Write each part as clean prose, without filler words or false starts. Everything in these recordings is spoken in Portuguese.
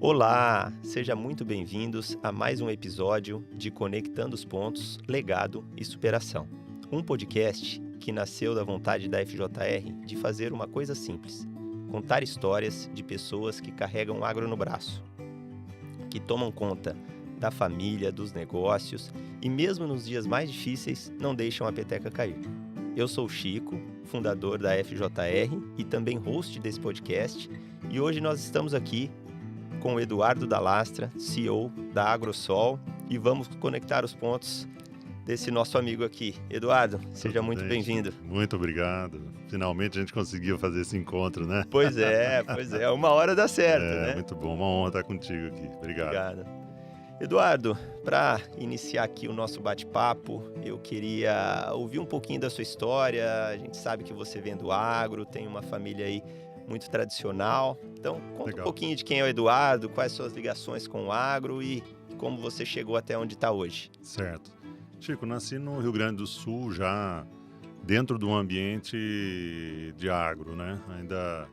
Olá, seja muito bem-vindos a mais um episódio de Conectando os Pontos, Legado e Superação. Um podcast que nasceu da vontade da FJR de fazer uma coisa simples: contar histórias de pessoas que carregam o agro no braço, que tomam conta da família, dos negócios e mesmo nos dias mais difíceis não deixam a peteca cair. Eu sou o Chico, fundador da FJR e também host desse podcast, e hoje nós estamos aqui com o Eduardo Dalastra, CEO da AgroSol, e vamos conectar os pontos desse nosso amigo aqui. Eduardo, seja Tudo muito bem, Chico. bem-vindo. Muito obrigado. Finalmente a gente conseguiu fazer esse encontro, né? Pois é, uma hora dá certo, É, né? muito bom. Uma honra estar contigo aqui. Obrigado. Obrigado. Eduardo, para iniciar aqui o nosso bate-papo, eu queria ouvir um pouquinho da sua história. A gente sabe que você vem do agro, tem uma família aí muito tradicional. Então, conta um Legal. pouquinho de quem é o Eduardo, quais suas ligações com o agro e como você chegou até onde está hoje. Certo. Chico, nasci no Rio Grande do Sul já dentro de um ambiente de agro, né? Ainda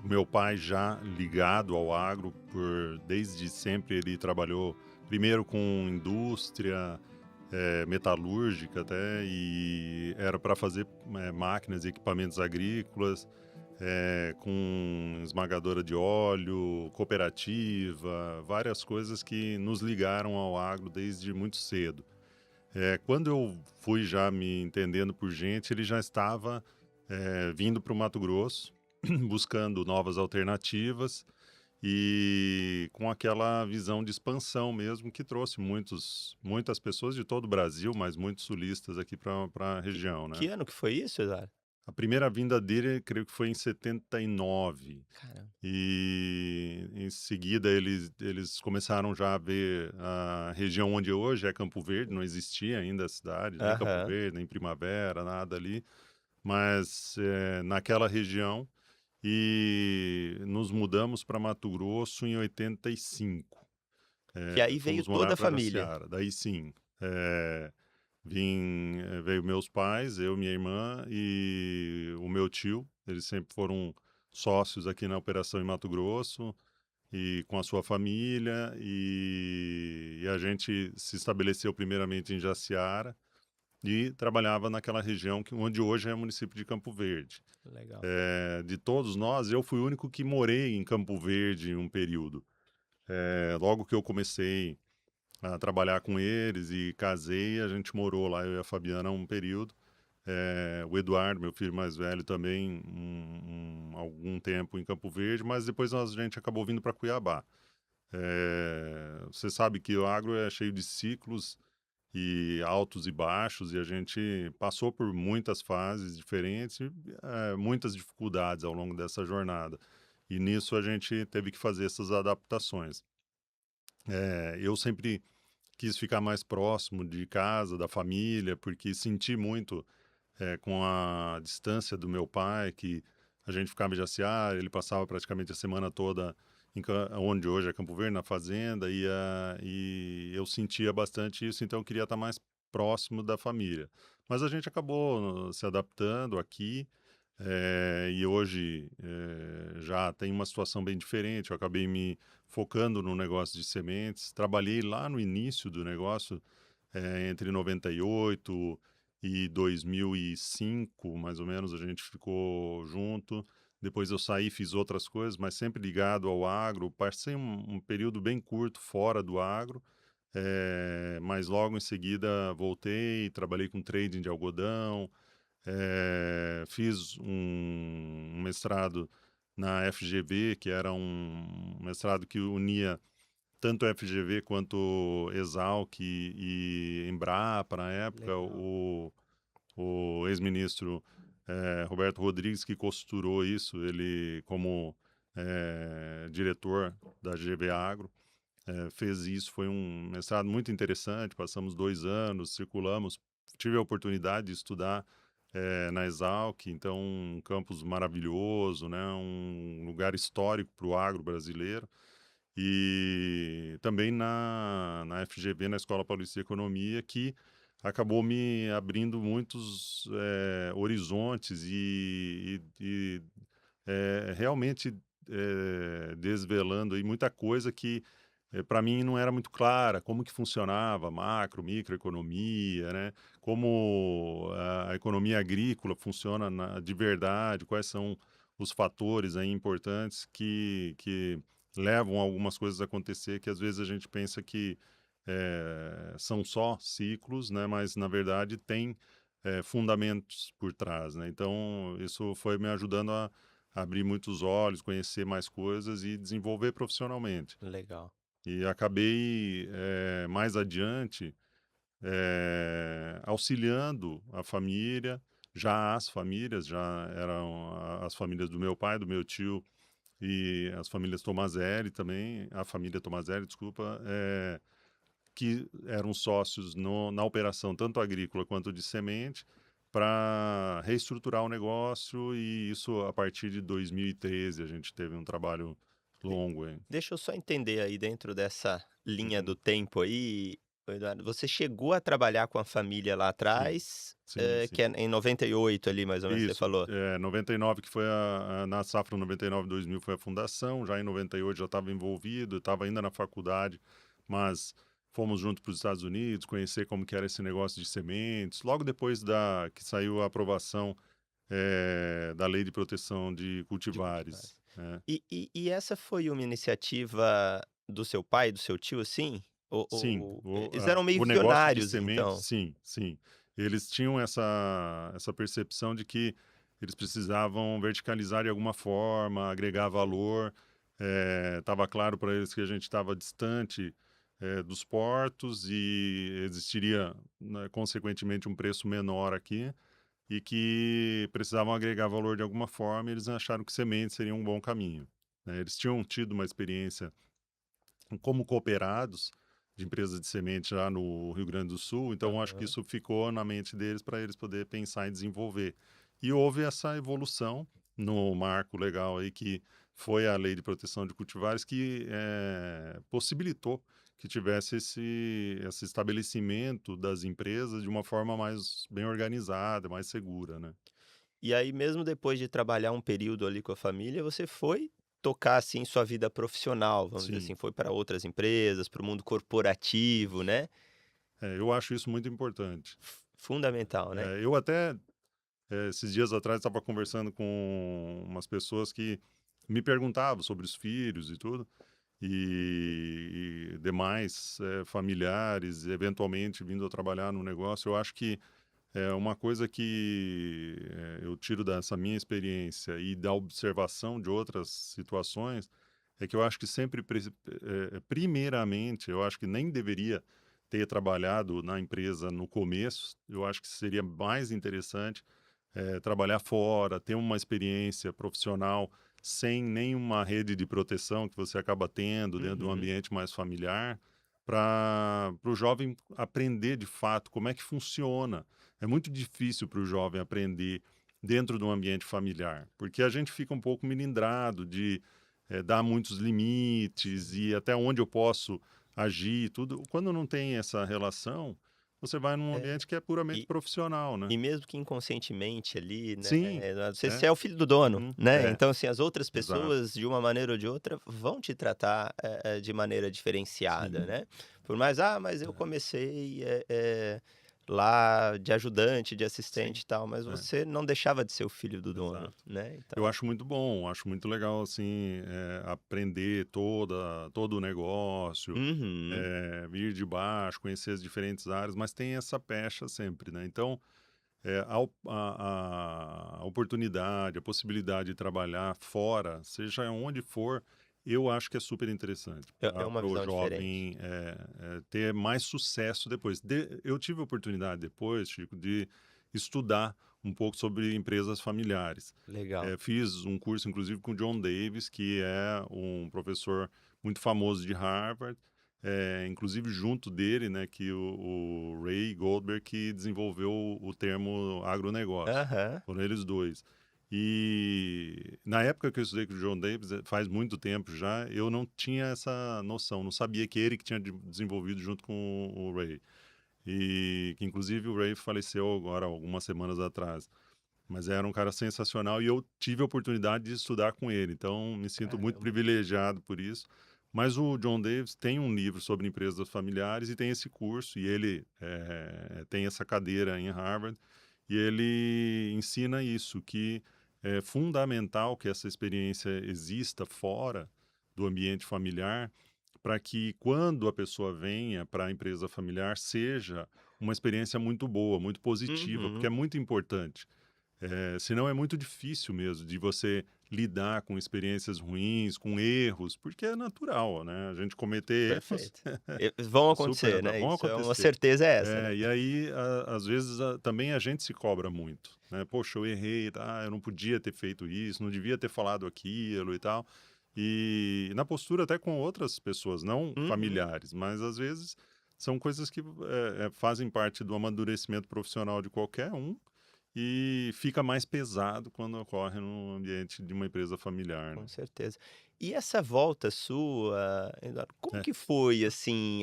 meu pai já ligado ao agro, desde sempre ele trabalhou primeiro com indústria, metalúrgica até, e era para fazer máquinas e equipamentos agrícolas, com esmagadora de óleo, cooperativa, várias coisas que nos ligaram ao agro desde muito cedo. Quando eu fui já me entendendo por gente, ele já estava vindo para o Mato Grosso, buscando novas alternativas e com aquela visão de expansão mesmo que trouxe muitas pessoas de todo o Brasil, mas muitos sulistas aqui para a Que, região, né? que ano que foi isso, Eduardo? A primeira vinda dele, creio que foi em 79. Caramba. E em seguida eles começaram já a ver a região onde hoje é Campo Verde, não existia ainda a cidade, nem Campo Aham. Verde, nem Primavera, nada ali, mas naquela região, e nos mudamos para Mato Grosso em 85. E aí veio Fomos morar toda a para família. Araciara. Daí sim, veio meus pais, eu, minha irmã e o meu tio. Eles sempre foram sócios aqui na operação em Mato Grosso e com a sua família. E a gente se estabeleceu primeiramente em Jaciara e trabalhava naquela região onde hoje é o município de Campo Verde. Legal. De todos nós, eu fui o único que morei em Campo Verde um período. Logo que eu comecei a trabalhar com eles e casei, a gente morou lá, eu e a Fabiana, um período. O Eduardo, meu filho mais velho, também algum tempo em Campo Verde, mas depois a gente acabou vindo para Cuiabá. Você sabe que o agro é cheio de ciclos e altos e baixos, e a gente passou por muitas fases diferentes e muitas dificuldades ao longo dessa jornada. E nisso a gente teve que fazer essas adaptações. Eu sempre quis ficar mais próximo de casa, da família, porque senti muito com a distância do meu pai, que a gente ficava em Jaciara, ele passava praticamente a semana toda onde hoje é Campo Verde, na fazenda, e eu sentia bastante isso, então eu queria estar mais próximo da família. Mas a gente acabou se adaptando aqui, e hoje já tem uma situação bem diferente. Eu acabei me focando no negócio de sementes, trabalhei lá no início do negócio, entre 98 e 2005, mais ou menos, a gente ficou junto. Depois eu saí, fiz outras coisas, mas sempre ligado ao agro. Passei um período bem curto fora do agro, mas logo em seguida voltei, trabalhei com trading de algodão, fiz um mestrado na FGV, que era um mestrado que unia tanto FGV quanto Exalc e Embrapa na época. Legal. O ex-ministro Roberto Rodrigues que costurou isso, ele como diretor da GV Agro, fez isso. Foi um mestrado muito interessante, passamos 2 anos, circulamos, tive a oportunidade de estudar na Exalc, então um campus maravilhoso, né, um lugar histórico para o agro brasileiro. E também na FGV, na Escola Paulista de Economia, que acabou me abrindo muitos horizontes e realmente desvelando aí muita coisa que para mim não era muito clara, como que funcionava macro, microeconomia, né? Como a economia agrícola funciona de verdade, quais são os fatores aí importantes que levam algumas coisas a acontecer, que às vezes a gente pensa que são só ciclos, né? Mas na verdade tem fundamentos por trás, né? Então isso foi me ajudando a abrir muitos olhos, conhecer mais coisas e desenvolver profissionalmente. Legal. E acabei, mais adiante, auxiliando a família, já as famílias, já eram as famílias do meu pai, do meu tio e as famílias Tomazelli também, a família Tomazelli, desculpa, que eram sócios na operação tanto agrícola quanto de semente, para reestruturar o negócio, e isso a partir de 2013 a gente teve um trabalho De longo, hein? deixa eu só entender aí dentro dessa linha do Uhum. tempo aí, Eduardo, você chegou a trabalhar com a família lá Sim, atrás, sim, que sim. é em 98 ali mais ou menos você Isso, falou? 99 que foi na safra 99, 2000 foi a fundação, já em 98 já estava envolvido, estava ainda na faculdade, mas fomos juntos para os Estados Unidos, conhecer como que era esse negócio de sementes. Logo depois que saiu a aprovação da Lei de Proteção de De cultivares. Cultivares, né. E essa foi uma iniciativa do seu pai, do seu tio, assim? Sim, Eles eram meio o negócio de visionários sementes, então? sim, sim. Eles tinham essa percepção de que eles precisavam verticalizar de alguma forma, agregar valor. Estava claro para eles que a gente estava distante, dos portos e existiria, né, consequentemente, um preço menor aqui e que precisavam agregar valor de alguma forma, e eles acharam que sementes seria um bom caminho, né. Eles tinham tido uma experiência como cooperados de empresas de semente lá no Rio Grande do Sul, então acho que Aham. isso ficou na mente deles para eles poder pensar em desenvolver. E houve essa evolução no marco legal aí que foi a Lei de Proteção de Cultivares que possibilitou que tivesse esse estabelecimento das empresas de uma forma mais bem organizada, mais segura, né? E aí mesmo depois de trabalhar um período ali com a família, você foi tocar, assim, sua vida profissional, vamos dizer Sim, assim, foi para outras empresas, para o mundo corporativo, né? eu acho isso muito importante. Fundamental, né? Eu até esses dias atrás estava conversando com umas pessoas que me perguntavam sobre os filhos e tudo, e demais familiares, eventualmente vindo a trabalhar no negócio. Eu acho que é uma coisa que eu tiro dessa minha experiência e da observação de outras situações, é que eu acho que sempre, primeiramente, eu acho que nem deveria ter trabalhado na empresa no começo. Eu acho que seria mais interessante trabalhar fora, ter uma experiência profissional sem nenhuma rede de proteção que você acaba tendo dentro de um Uhum. ambiente mais familiar, para o jovem aprender de fato como é que funciona. É muito difícil para o jovem aprender dentro de um ambiente familiar, porque a gente fica um pouco melindrado de dar muitos limites Sim. e até onde eu posso agir, tudo. Quando não tem essa relação, você vai num É. ambiente que é puramente E profissional, né? e mesmo que inconscientemente ali, né, Sim, você é. é o filho do dono, Uhum. né, É, então, assim, as outras exato. pessoas, de uma maneira ou de outra, vão te tratar, de maneira diferenciada, Sim. né. Por mais: "Ah, mas eu É. comecei, lá de ajudante, de assistente Sim. e tal", mas É, você não deixava de ser o filho do dono, exato. né, Eu então acho muito bom, acho muito legal, assim, aprender todo o negócio, uhum. vir de baixo, conhecer as diferentes áreas, mas tem essa pecha sempre, né. Então, a oportunidade, a possibilidade de trabalhar fora, seja onde for, eu acho que é super interessante É uma para o visão diferente. jovem, ter mais sucesso depois. Eu tive a oportunidade depois, Chico, de estudar um pouco sobre empresas familiares. Legal. Fiz um curso, inclusive, com o John Davis, que é um professor muito famoso de Harvard, inclusive junto dele, né, que o Ray Goldberg que desenvolveu o termo agronegócio. Aham. Foram eles dois. E na época que eu estudei com o John Davis, faz muito tempo já, eu não tinha essa noção, não sabia que ele que tinha desenvolvido junto com o Ray. E que inclusive o Ray faleceu agora algumas semanas atrás. Mas era um cara sensacional e eu tive a oportunidade de estudar com ele, então me sinto muito Caramba. privilegiado por isso. Mas o John Davis tem um livro sobre empresas familiares e tem esse curso, e ele tem essa cadeira em Harvard, e ele ensina isso, que é fundamental que essa experiência exista fora do ambiente familiar, para que quando a pessoa venha para a empresa familiar seja uma experiência muito boa, muito positiva, porque Uhum. é muito importante. Senão é muito difícil mesmo de você lidar com experiências ruins, com erros, porque é natural, né? A gente cometer erros Perfeito. Vão é super acontecer, natural, né, vão isso é uma acontecer. certeza é essa, né. E aí, às vezes, também a gente se cobra muito, né? Poxa, eu errei, tá? Eu não podia ter feito isso, não devia ter falado aquilo e tal. E na postura até com outras pessoas, não Uhum. familiares, mas às vezes são coisas que fazem parte do amadurecimento profissional de qualquer um e fica mais pesado quando ocorre no ambiente de uma empresa familiar, né? Com certeza. E essa volta sua, Eduardo, como É, que foi, assim,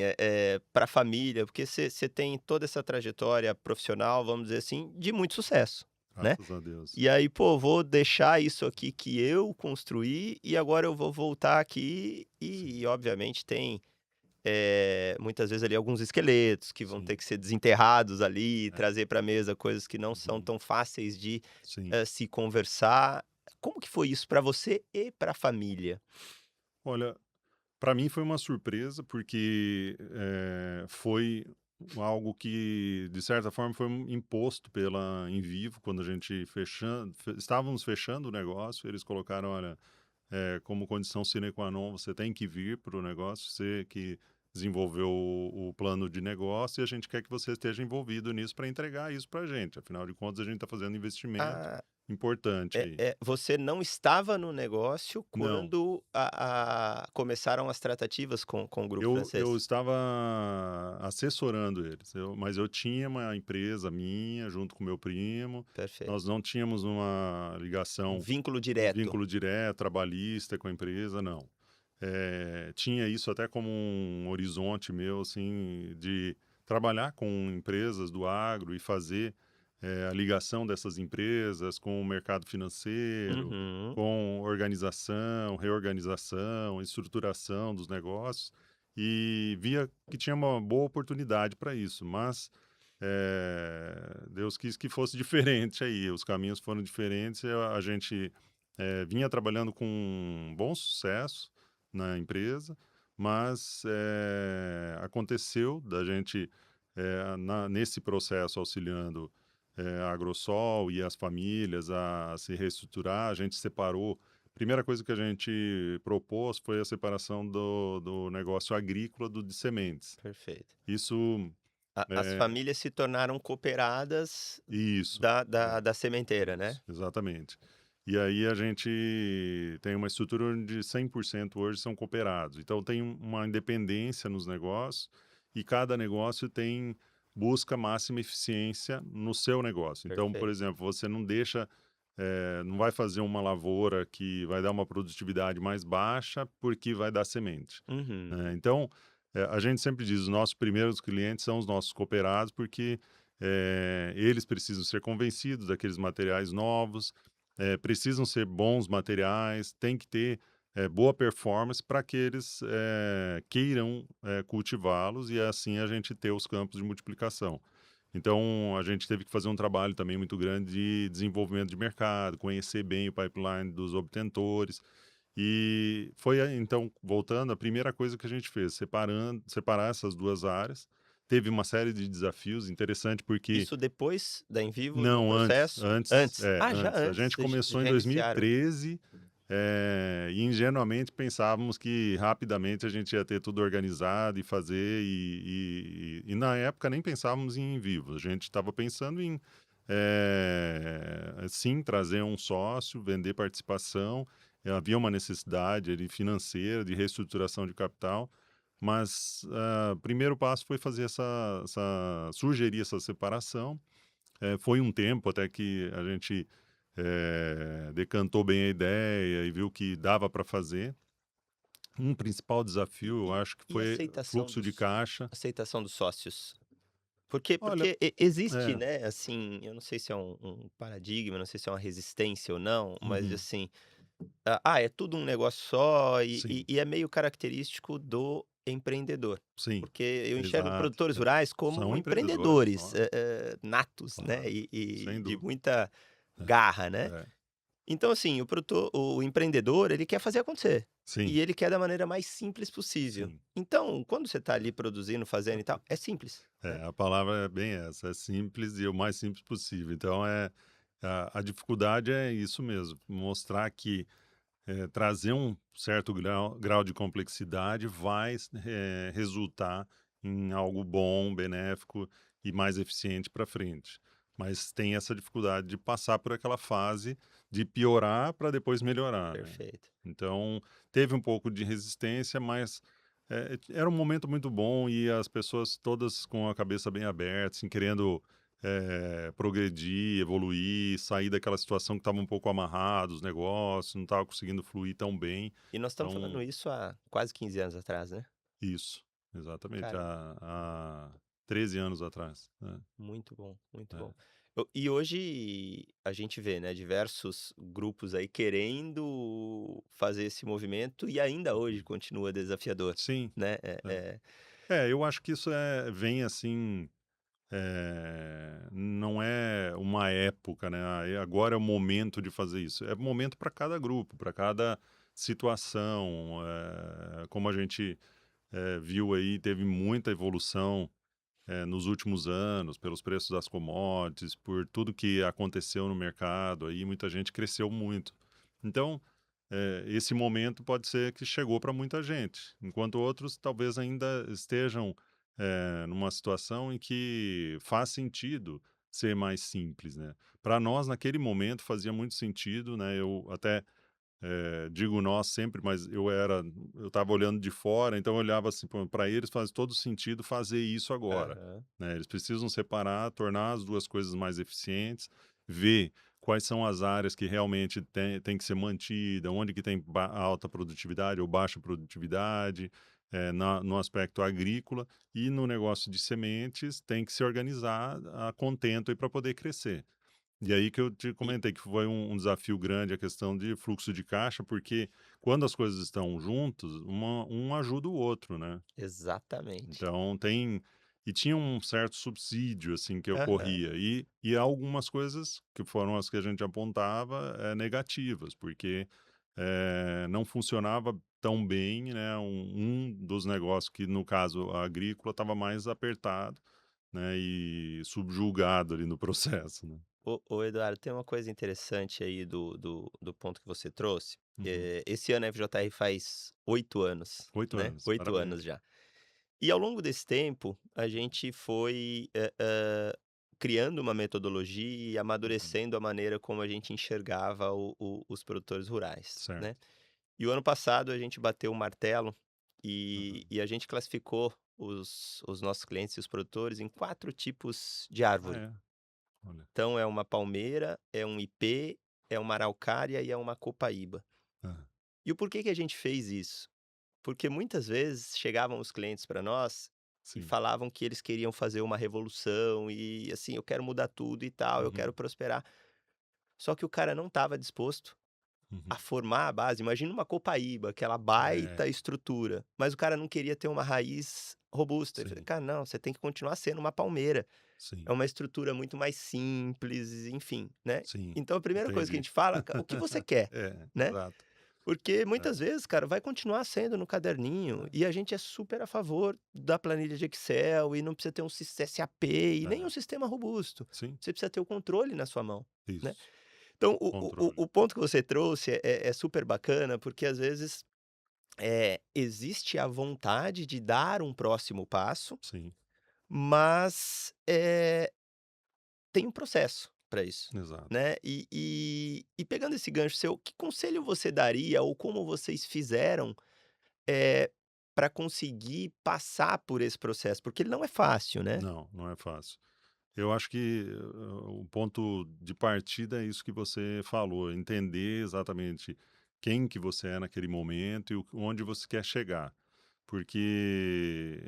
pra família? Porque você tem toda essa trajetória profissional, vamos dizer assim, de muito sucesso, né. graças a Deus. E aí, pô, vou deixar isso aqui que eu construí e agora eu vou voltar aqui Sim, e obviamente tem, muitas vezes ali alguns esqueletos que vão ter sim, que ser desenterrados ali, é, trazer pra mesa coisas que não são uhum, tão fáceis de, sim. se conversar. Como que foi isso pra você e pra família? Olha, para mim foi uma surpresa, porque foi algo que, de certa forma, foi imposto pela Invivo, quando a gente estávamos fechando o negócio, eles colocaram, olha, como condição sine qua non, você tem que vir para o negócio, você que desenvolveu o plano de negócio, e a gente quer que você esteja envolvido nisso para entregar isso para a gente. Afinal de contas, a gente está fazendo um investimento Ah, importante aí. você não estava no negócio Não, quando começaram as tratativas com o grupo eu francês? estava assessorando eles, mas eu tinha uma empresa minha junto com meu primo, Perfeito. nós não tínhamos uma Um ligação, vínculo um direto. vínculo direto, trabalhista com a empresa, não. Tinha isso até como um horizonte meu, assim, de trabalhar com empresas do agro e fazer a ligação dessas empresas com o mercado financeiro, Uhum. com organização, reorganização, estruturação dos negócios, e via que tinha uma boa oportunidade para isso, mas Deus quis que fosse diferente aí, os caminhos foram diferentes, a gente vinha trabalhando com um bom sucesso na empresa, mas aconteceu da gente, nesse processo, auxiliando a Agrosol e as famílias a se reestruturar, a gente separou. Primeira coisa que a gente propôs foi a separação do negócio agrícola do de sementes. Perfeito. Isso, As é, famílias se tornaram cooperadas isso, da sementeira, né? isso, exatamente. E aí a gente tem uma estrutura onde 100% hoje são cooperados. Então tem uma independência nos negócios e cada negócio busca máxima eficiência no seu negócio. Então, por Perfeito. exemplo, você não deixa, não vai fazer uma lavoura que vai dar uma produtividade mais baixa porque vai dar semente, Uhum. né? Então, a gente sempre diz, os nossos primeiros clientes são os nossos cooperados, porque eles precisam ser convencidos daqueles materiais novos, precisam ser bons materiais, tem que ter boa performance para que eles queiram cultivá-los e assim a gente ter os campos de multiplicação. Então, a gente teve que fazer um trabalho também muito grande de desenvolvimento de mercado, conhecer bem o pipeline dos obtentores. E foi, então, voltando, a primeira coisa que a gente fez, separar essas duas áreas. Teve uma série de desafios, interessante porque Isso depois da Envivo, no não, antes, processo? Antes? Ah, já antes. A antes, gente vocês começou em já iniciaram. 2013, e ingenuamente pensávamos que rapidamente a gente ia ter tudo organizado e fazer, e na época nem pensávamos em vivo. A gente estava pensando em, sim, trazer um sócio, vender participação. Havia uma necessidade ali financeira, de reestruturação de capital, mas o primeiro passo foi fazer sugerir essa separação. Foi um tempo até que a gente decantou bem a ideia e viu que dava para fazer. Um principal desafio, eu acho que E foi fluxo de caixa. aceitação dos sócios? Porque Olha, porque existe, é, né, assim, eu não sei se é um paradigma, não sei se é uma resistência ou não, mas uhum, assim, é tudo um negócio só e e sim, e é meio característico do empreendedor. sim, Porque eu enxergo exato, produtores rurais como são empreendedores, empreendedores, natos, né, claro, e sem de dúvida. muita É, garra, né. é, Então assim, o empreendedor, ele quer fazer acontecer, sim, e ele quer da maneira mais simples possível. sim. Então, quando você está ali produzindo, fazendo e tal, é simples, né. A palavra é bem essa, é simples e o mais simples possível. Então, a dificuldade é isso mesmo, mostrar que trazer um certo grau de complexidade vai resultar em algo bom, benéfico e mais eficiente para frente. Mas tem essa dificuldade de passar por aquela fase de piorar para depois melhorar, né? Perfeito. Então, teve um pouco de resistência, mas era um momento muito bom e as pessoas todas com a cabeça bem aberta, assim, querendo progredir, evoluir, sair daquela situação que estava um pouco amarrado, os negócios, não estava conseguindo fluir tão bem. E nós estamos Então, falando isso há quase 15 anos atrás, né. isso, exatamente, Cara, há 13 anos atrás, né? muito bom, muito É. bom. E hoje a gente vê, né, diversos grupos aí querendo fazer esse movimento e ainda hoje Uhum. continua desafiador, Sim, né, é. Eu acho que isso vem assim, não é uma época, né? Agora é o momento de fazer isso. É momento para cada grupo, para cada situação. Como a gente viu aí, teve muita evolução nos últimos anos, pelos preços das commodities, por tudo que aconteceu no mercado, aí muita gente cresceu muito. Então, esse momento pode ser que chegou para muita gente, enquanto outros talvez ainda estejam numa situação em que faz sentido ser mais simples, né? Para nós, naquele momento, fazia muito sentido, né? Eu até digo nós sempre, mas eu estava olhando de fora, então eu olhava assim, para eles faz todo sentido fazer isso agora, aham. né? Eles precisam separar, tornar as duas coisas mais eficientes, ver quais são as áreas que realmente tem que ser mantida, onde que tem alta produtividade ou baixa produtividade, no aspecto agrícola e no negócio de sementes tem que se organizar a contento para poder crescer. E aí que eu te E comentei que foi um desafio grande a questão de fluxo de caixa, porque quando as coisas estão juntos, um ajuda o outro, né. exatamente. Então tem e tinha um certo subsídio, assim, que Aham. ocorria. E algumas coisas que foram as que a gente apontava, negativas, porque, não funcionava tão bem, né, um dos negócios que, no caso, a agrícola, estava mais apertado, né, e subjugado ali no processo, né. Ô Eduardo, tem uma coisa interessante aí do ponto que você trouxe, Uhum. esse ano a FJR faz 8 anos, 8 né, anos, 8 anos parabéns. já. E ao longo desse tempo, a gente foi, criando uma metodologia e Uhum. amadurecendo a maneira como a gente enxergava os produtores rurais, né. Certo. E o ano passado a gente bateu o martelo Aham. e a gente classificou os nossos clientes e os produtores em 4 tipos de Ah, árvore. é? Olha. Então é uma palmeira, é um ipê, é uma araucária e é uma copaíba. Hã. E o porquê que a gente fez isso? Porque muitas vezes chegavam os clientes para nós e Sim. falavam que eles queriam fazer uma revolução e, assim, eu quero mudar tudo e tal, eu quero Uhum. prosperar. Só que o cara não estava disposto a Uhum. formar a base. Imagina uma copaíba, aquela É, baita estrutura, mas o cara não queria ter uma raiz robusta. Ele falou: sim, "Cara, não, você tem que continuar sendo uma palmeira". sim, É uma estrutura muito mais simples, enfim, né. sim, Então a primeira coisa que a entendi. gente fala: "O que você quer?", né. Exato. Porque É, muitas vezes, cara, vai continuar sendo no caderninho é, e a gente é super a favor da planilha de Excel e não precisa ter um SAP e nem um é. sistema robusto. Sim, Você precisa ter o controle na sua mão, né. isso. Então o Controle. o ponto que você trouxe é super bacana, porque às vezes, existe a vontade de dar um próximo passo, Sim, mas, tem um processo para isso, exato. né. E pegando esse gancho seu, que conselho você daria ou como vocês fizeram, eh, pra conseguir passar por esse processo? Porque ele não é fácil, né. Não, não é fácil. Eu acho que, o ponto de partida é isso que você falou, entender exatamente quem que você é naquele momento e onde você quer chegar. porque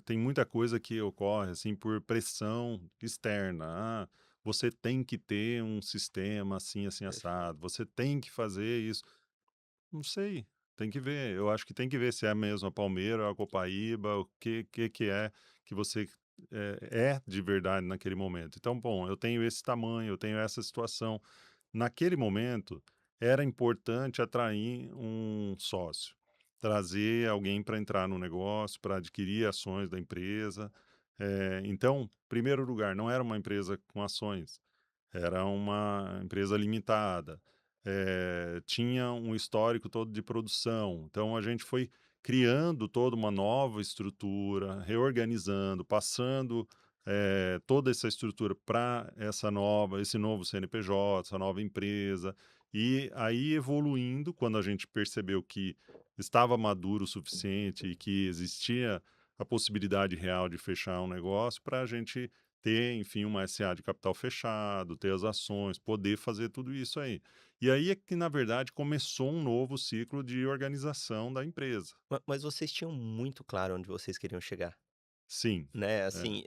tem muita coisa que ocorre assim por pressão externa. Ah, você tem que ter um sistema assim, assim, Perfeito. assado, você tem que fazer isso. Não sei, tem que ver. Eu acho que tem que ver se é mesmo a Palmeira, a Copaíba, o que é que você é de verdade naquele momento. Então, bom, eu tenho esse tamanho, eu tenho essa situação. Naquele momento, era importante atrair um sócio, trazer alguém para entrar no negócio, para adquirir ações da empresa. Então, primeiro lugar, não era uma empresa com ações, era uma empresa limitada, tinha um histórico todo de produção. Então, a gente foi criando toda uma nova estrutura, reorganizando, passando toda essa estrutura para esse novo CNPJ, essa nova empresa, e aí evoluindo, quando a gente percebeu que estava maduro o suficiente e que existia a possibilidade real de fechar um negócio, para a gente ter, enfim, uma SA de capital fechado, ter as ações, poder fazer tudo isso aí. E aí é que, na verdade, começou um novo ciclo de organização da empresa. Mas vocês tinham muito claro onde vocês queriam chegar, Sim, né, é, assim,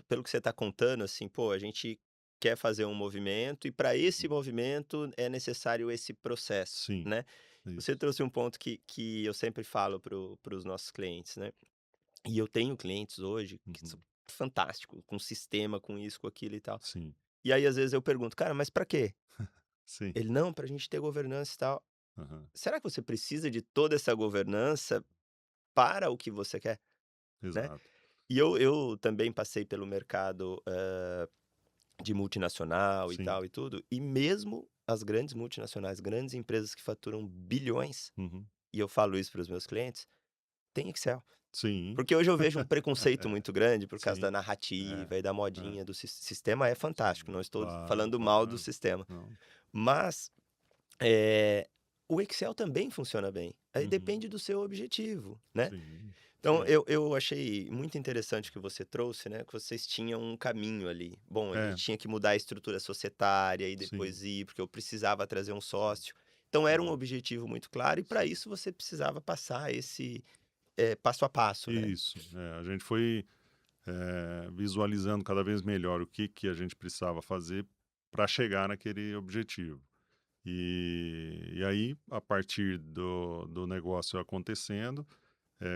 pelo que você está contando, assim, pô, a gente quer fazer um movimento e para esse uhum, movimento é necessário esse processo, sim, né. Você isso. trouxe um ponto que eu sempre falo para os nossos clientes, né, e eu tenho clientes hoje que são Uhum, fantásticos, com sistema, com isso, com aquilo e tal. sim, E aí, às vezes, eu pergunto: "Cara, mas para quê?" sim, Ele: "Não, pra gente ter governança e tal". aham, Será que você precisa de toda essa governança para o que você quer, né? exato. E eu também passei pelo mercado, de multinacional e Sim, tal e tudo, e mesmo as grandes multinacionais, grandes empresas que faturam bilhões, uhum, e eu falo isso para os meus clientes, tem Excel. sim, Porque hoje eu vejo um preconceito é, muito grande por causa da sim, é, narrativa e da é, modinha do sistema é fantástico, sim, não estou claro, falando mal do claro. sistema, Não, mas Eh, o Excel também funciona bem, aí uhum, depende do seu objetivo, né. sim, Então sim, eu achei muito interessante o que você trouxe, né, que vocês tinham um caminho ali. Bom, a gente é, tinha que mudar a estrutura societária e sim, depois ir, porque eu precisava trazer um sim, sócio. Então era um exato, objetivo muito claro e para sim. isso você precisava passar esse, passo a passo, né. Isso, a gente foi visualizando cada vez melhor o que, que a gente precisava fazer para chegar naquele objetivo. E aí, a partir do negócio acontecendo,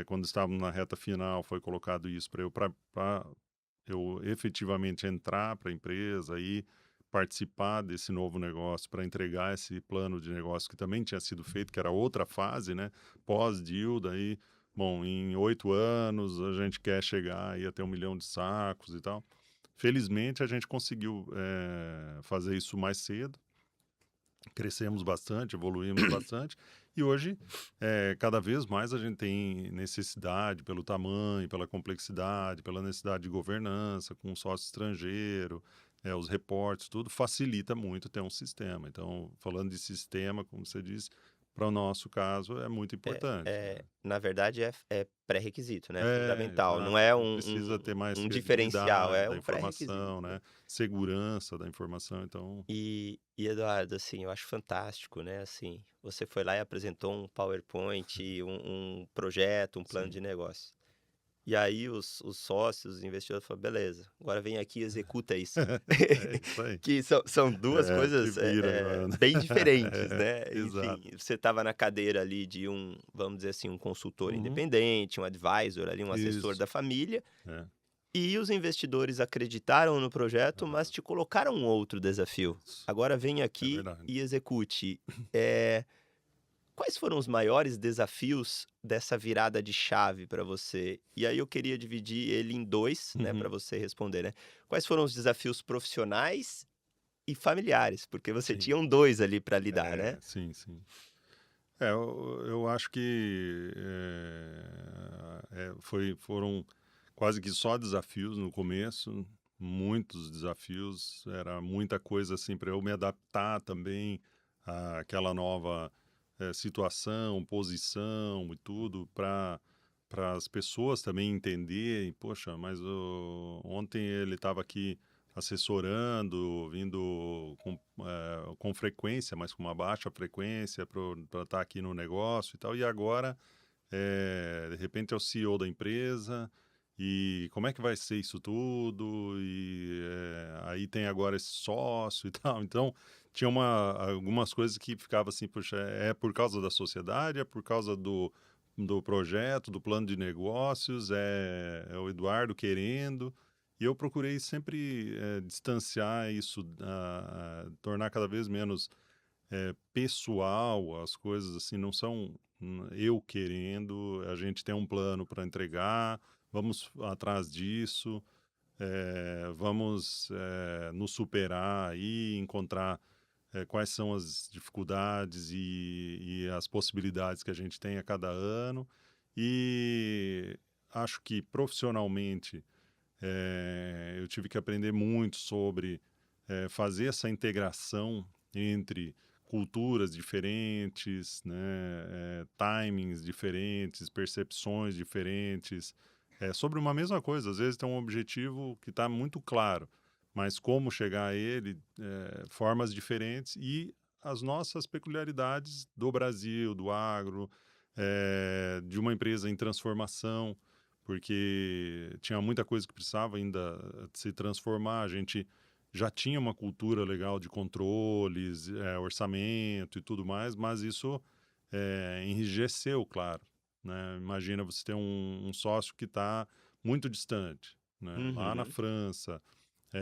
quando estávamos na reta final, foi colocado isso para eu efetivamente entrar para a empresa e participar desse novo negócio, para entregar esse plano de negócio que também tinha sido feito, que era outra fase, né? Pós-deal, daí, bom, em 8 anos a gente quer chegar aí até 1 milhão de sacos e tal. Felizmente a gente conseguiu fazer isso mais cedo, crescemos bastante, evoluímos bastante, e hoje, cada vez mais a gente tem necessidade pelo tamanho, pela complexidade, pela necessidade de governança, com um sócio estrangeiro, os reportes, tudo facilita muito ter um sistema. Então, falando de sistema, como você disse, para o nosso caso é muito importante, né? Na verdade é pré-requisito, né, É, fundamental, não exato. é Você precisa ter mais um diferencial, credibilidade é da um informação, pré-requisito. né? Segurança da informação, então, E Eduardo, assim, eu acho fantástico, né, assim, você foi lá e apresentou um PowerPoint, um projeto, um plano sim. de negócio. E aí os sócios, os investidores falaram: "Beleza, agora vem aqui e executa isso". É isso aí. Que são 2 Se coisas, vira, mano. bem diferentes, É, né. Enfim, exato. você estava na cadeira ali de um, vamos dizer assim, um consultor Uhum. independente, um advisor ali, um assessor Isso. da família, É, e os investidores acreditaram no projeto, mas aham. te colocaram um outro desafio. Isso. Agora vem É aqui verdade. e execute. Eh, Quais foram os maiores desafios dessa virada de chave para você? E aí eu queria dividir ele em 2, né, para Uhum. você responder, né. Quais foram os desafios profissionais e familiares? Porque você Sim. tinham 2 ali para lidar, né. É, sim, sim. Eu acho que, foram quase que só desafios no começo, muitos desafios, era muita coisa, assim, para eu me adaptar também àquela nova, situação, posição e tudo, para as pessoas também entenderem: "Poxa, mas ontem ele estava aqui assessorando, vindo com frequência, mas com uma baixa frequência para estar aqui no negócio e tal, e agora de repente é o CEO da empresa, e como é que vai ser isso tudo? E aí tem agora esse sócio e tal. Então, tinha algumas coisas que ficava assim, puxa, é por causa da sociedade, é por causa do projeto, do plano de negócios, é o Eduardo querendo. E eu procurei sempre distanciar isso, tornar cada vez menos pessoal, as coisas assim não são eu querendo, a gente tem um plano para entregar, vamos atrás disso, vamos nos superar e encontrar quais são as dificuldades e as possibilidades que a gente tem a cada ano. E acho que profissionalmente eu tive que aprender muito sobre fazer essa integração entre culturas diferentes, né, timings diferentes, percepções diferentes, sobre uma mesma coisa. Às vezes tem um objetivo que está muito claro, mas como chegar a ele, formas diferentes e as nossas peculiaridades do Brasil, do agro, de uma empresa em transformação, porque tinha muita coisa que precisava ainda se transformar. A gente já tinha uma cultura legal de controles, orçamento e tudo mais, mas isso enrijeceu, claro, né? Imagina você ter um sócio que está muito distante, né? Lá na Uhum. França,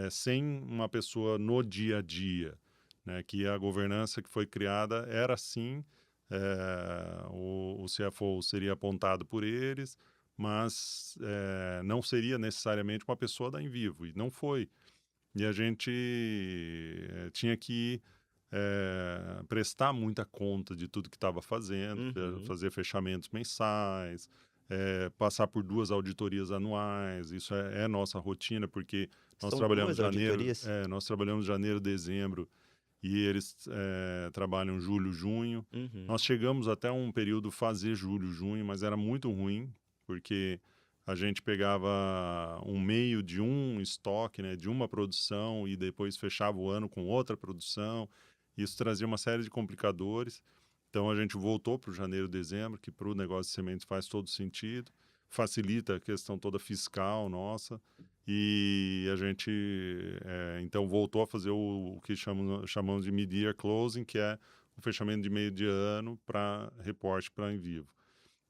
sem uma pessoa no dia a dia, né? Que a governança que foi criada era assim, o CFO seria apontado por eles, mas não seria necessariamente uma pessoa da Envivo, e não foi. E a gente tinha que prestar muita conta de tudo que estava fazendo, Uhum. fazer fechamentos mensais, passar por 2 auditorias anuais. Isso é nossa rotina, porque nós São trabalhamos 2 janeiro, auditorias? nós trabalhamos janeiro, dezembro, e eles trabalham julho, junho. Uhum. Nós chegamos até um período fazer julho, junho, mas era muito ruim, porque a gente pegava um meio de um estoque, né, de uma produção, e depois fechava o ano com outra produção. Isso trazia uma série de complicadores. Então a gente voltou para o janeiro, dezembro, que para o negócio de sementes faz todo sentido, facilita a questão toda fiscal nossa. E a gente então voltou a fazer o que chamamos de mid-year closing, que é o fechamento de meio de ano para reporte para Envivo.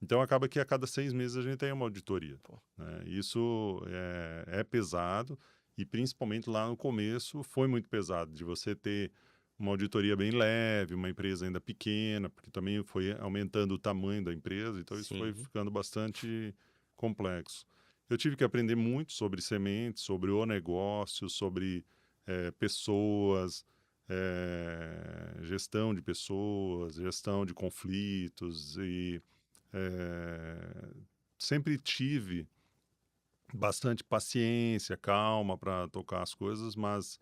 Então acaba que a cada 6 meses a gente tem uma auditoria, Pô. né? Isso é pesado, e principalmente lá no começo foi muito pesado, de você ter uma auditoria bem leve, uma empresa ainda pequena, porque também foi aumentando o tamanho da empresa, então isso foi Sim. ficando bastante complexo. Eu tive que aprender muito sobre sementes, sobre o negócio, sobre pessoas, gestão de pessoas, gestão de conflitos, e é, sempre tive bastante paciência, calma para tocar as coisas, mas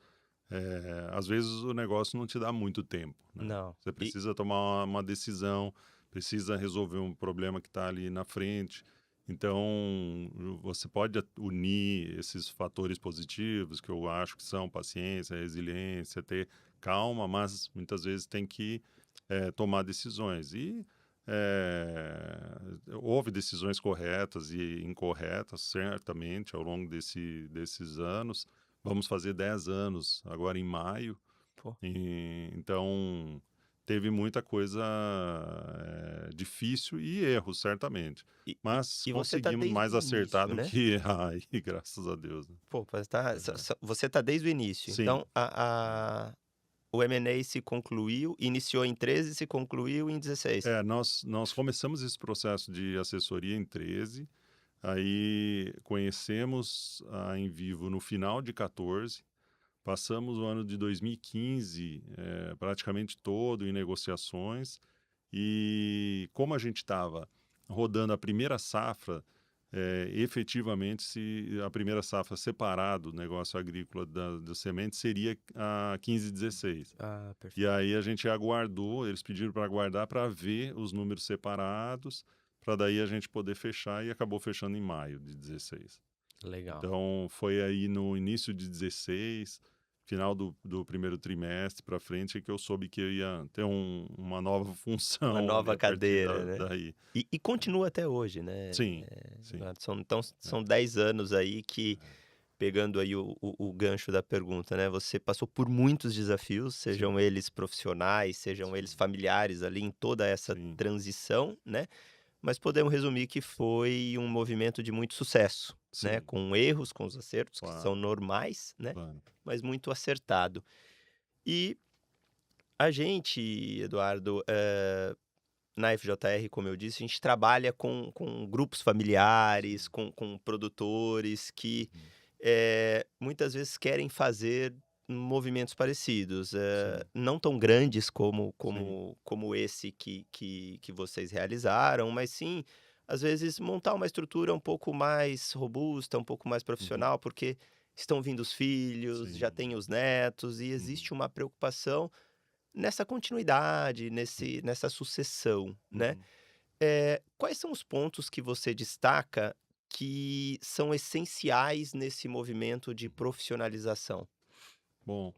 às vezes o negócio não te dá muito tempo, né? Não. Você precisa tomar uma decisão, precisa resolver um problema que está ali na frente. Então, você pode unir esses fatores positivos, que eu acho que são paciência, resiliência, ter calma, mas muitas vezes tem que tomar decisões. E houve decisões corretas e incorretas, certamente, ao longo desses anos. Vamos fazer 10 anos agora em maio. Pô. Então, teve muita coisa difícil e erros, certamente. E e Mas e você tá conseguimos desde mais o início, acertar do né? que errar, e graças a Deus, né? Pô, mas tá É. você tá desde o início, Sim. então o M&A se concluiu, iniciou em 13 e se concluiu em 16. Nós começamos esse processo de assessoria em 13, aí conhecemos a Envivo no final de 14, passamos o ano de 2015 praticamente todo em negociações, e como a gente estava rodando a primeira safra, efetivamente, se a primeira safra separado do negócio agrícola da semente seria a 15 e 16. Ah, E perfeito. aí a gente aguardou, eles pediram para aguardar para ver os números separados, para daí a gente poder fechar, e acabou fechando em maio de 16. Legal. Então foi aí no início de 16, final do primeiro trimestre para frente, é que eu soube que eu ia ter uma nova Uma função ali nova a partir cadeira, né. daí. E continua até hoje, né, Sim, sim. Eduardo? Então É, são 10 anos aí que, é, pegando aí o gancho da pergunta, né, você passou por muitos desafios, sim, sejam eles profissionais, sejam eles sim, familiares ali em toda essa sim, transição, né, mas podemos resumir que foi um movimento de muito sucesso, né, sim, com erros, com os acertos que são claro, normais, né, claro. mas muito acertado. E a gente, Eduardo, na FJR, como eu disse, a gente trabalha com grupos familiares, Sim, com produtores que, uhum, muitas vezes querem fazer movimentos parecidos, sim, não tão grandes como sim, esse que vocês realizaram, mas sim, às vezes, montar uma estrutura um pouco mais robusta, um pouco mais uhum, profissional, porque estão vindo os filhos, já sim, tem os netos e uhum, existe uma preocupação nessa continuidade, sim, nessa sucessão, né. uhum. Quais são os pontos que você destaca que são essenciais nesse movimento de Uhum. profissionalização? Bom,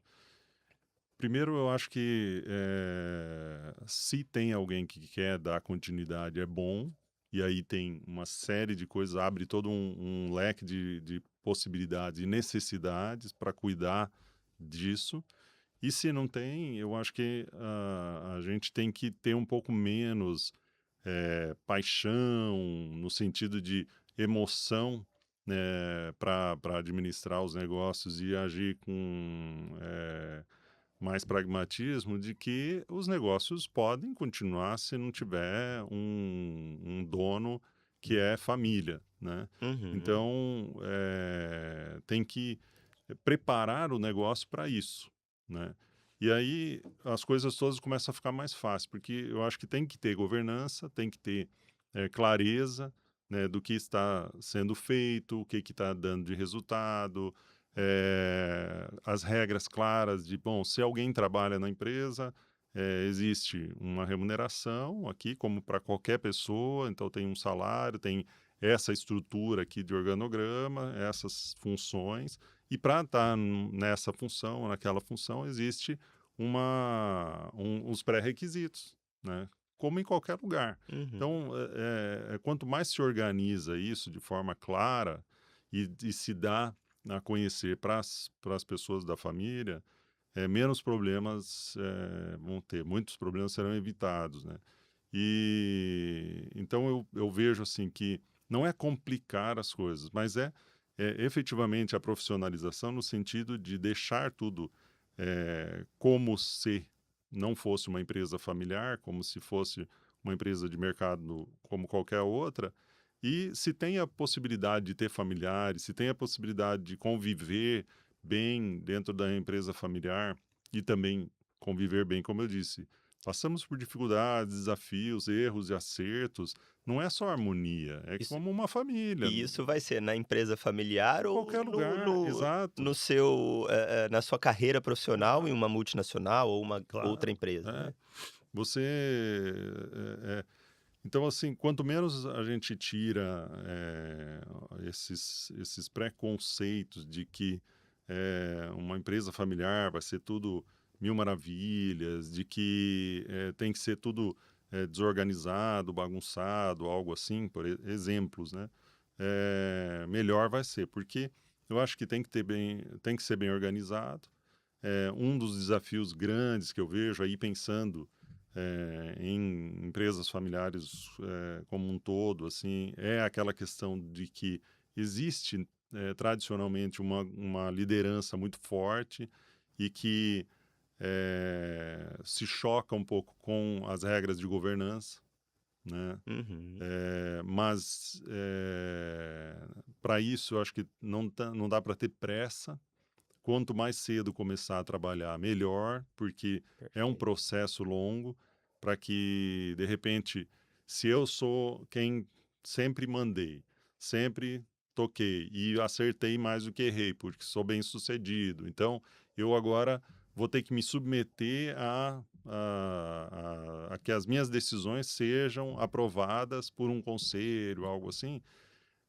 primeiro eu acho que, se tem alguém que quer dar continuidade é bom, e aí tem uma série de coisas, abre todo um leque de possibilidades e necessidades para cuidar disso. E se não tem, eu acho que a gente tem que ter um pouco menos, paixão, no sentido de emoção, para administrar os negócios e agir com, mais pragmatismo de que os negócios podem continuar se não tiver um dono que é família, né. Uhum, Então, tem que preparar o negócio para isso, né. E aí as coisas todas começam a ficar mais fácil, porque eu acho que tem que ter governança, tem que ter, clareza, né, do que está sendo feito, o que está dando de resultado, as regras claras de, bom, se alguém trabalha na empresa, existe uma remuneração aqui, como para qualquer pessoa, então tem um salário, tem essa estrutura aqui de organograma, essas funções, e para estar nessa função, naquela função, existe os pré-requisitos, né? Como em qualquer lugar. uhum, Então, quanto mais se organiza isso de forma clara e se dá a conhecer para as pessoas da família, menos problemas vão ter, muitos problemas serão evitados, né? E então eu vejo assim que não é complicar as coisas, mas é efetivamente a profissionalização no sentido de deixar tudo como se não fosse uma empresa familiar, como se fosse uma empresa de mercado como qualquer outra. E se tem a possibilidade de ter familiares, se tem a possibilidade de conviver bem dentro da empresa familiar e também conviver bem, como eu disse. Passamos por dificuldades, desafios, erros e acertos. Não é só harmonia, é isso como uma família, e isso vai ser na empresa familiar em ou qualquer lugar, exato, na sua carreira profissional em exato, uma multinacional ou uma outra claro. empresa, É. né? Você, então, assim, quanto menos a gente tira esses preconceitos de que uma empresa familiar vai ser tudo mil maravilhas, de que tem que ser tudo desorganizado, bagunçado, algo assim, por exemplos, né? Melhor vai ser, porque eu acho que tem que ser bem organizado. Um dos desafios grandes que eu vejo aí pensando em empresas familiares como um todo, assim, é aquela questão de que existe tradicionalmente uma liderança muito forte e que se choca um pouco com as regras de governança, né? Uhum, Mas para isso eu acho que não dá para ter pressa. Quanto mais cedo começar a trabalhar, melhor, porque é um perfeito. processo longo para que, de repente, se eu sou quem sempre mandei, sempre toquei e acertei mais do que errei, porque sou bem-sucedido. Então, eu agora vou ter que me submeter a que as minhas decisões sejam aprovadas por um conselho, algo assim.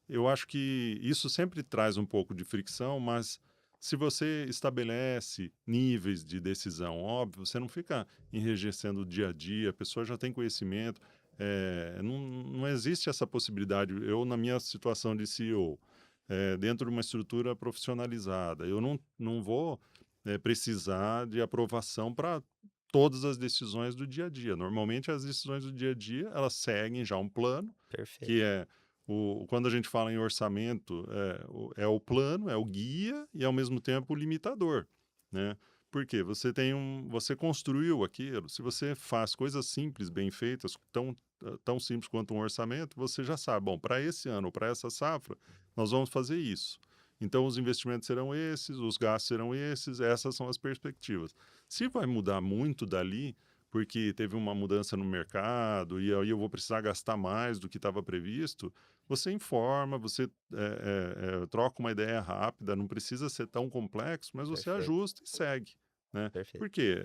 Eu acho que isso sempre traz um pouco de fricção, mas se você estabelece níveis de decisão, óbvio, você não fica enrijecendo o dia a dia, a pessoa já tem conhecimento, não existe essa possibilidade. Eu, na minha situação de CEO, dentro de uma estrutura profissionalizada, eu não vou precisar de aprovação para todas as decisões do dia a dia. Normalmente, as decisões do dia a dia, elas seguem já um plano, que Perfeito. é quando a gente fala em orçamento, é o plano, é o guia e, ao mesmo tempo, o limitador, né? Porque você construiu aquilo, se você faz coisas simples, bem feitas, tão simples quanto um orçamento, você já sabe, bom, para esse ano, para essa safra, nós vamos fazer isso. Então, os investimentos serão esses, os gastos serão esses, essas são as perspectivas. Se vai mudar muito dali, porque teve uma mudança no mercado e aí eu vou precisar gastar mais do que estava previsto, você informa, você troca uma ideia rápida, não precisa ser tão complexo, mas você Perfeito. ajusta e segue, né? Perfeito. Porque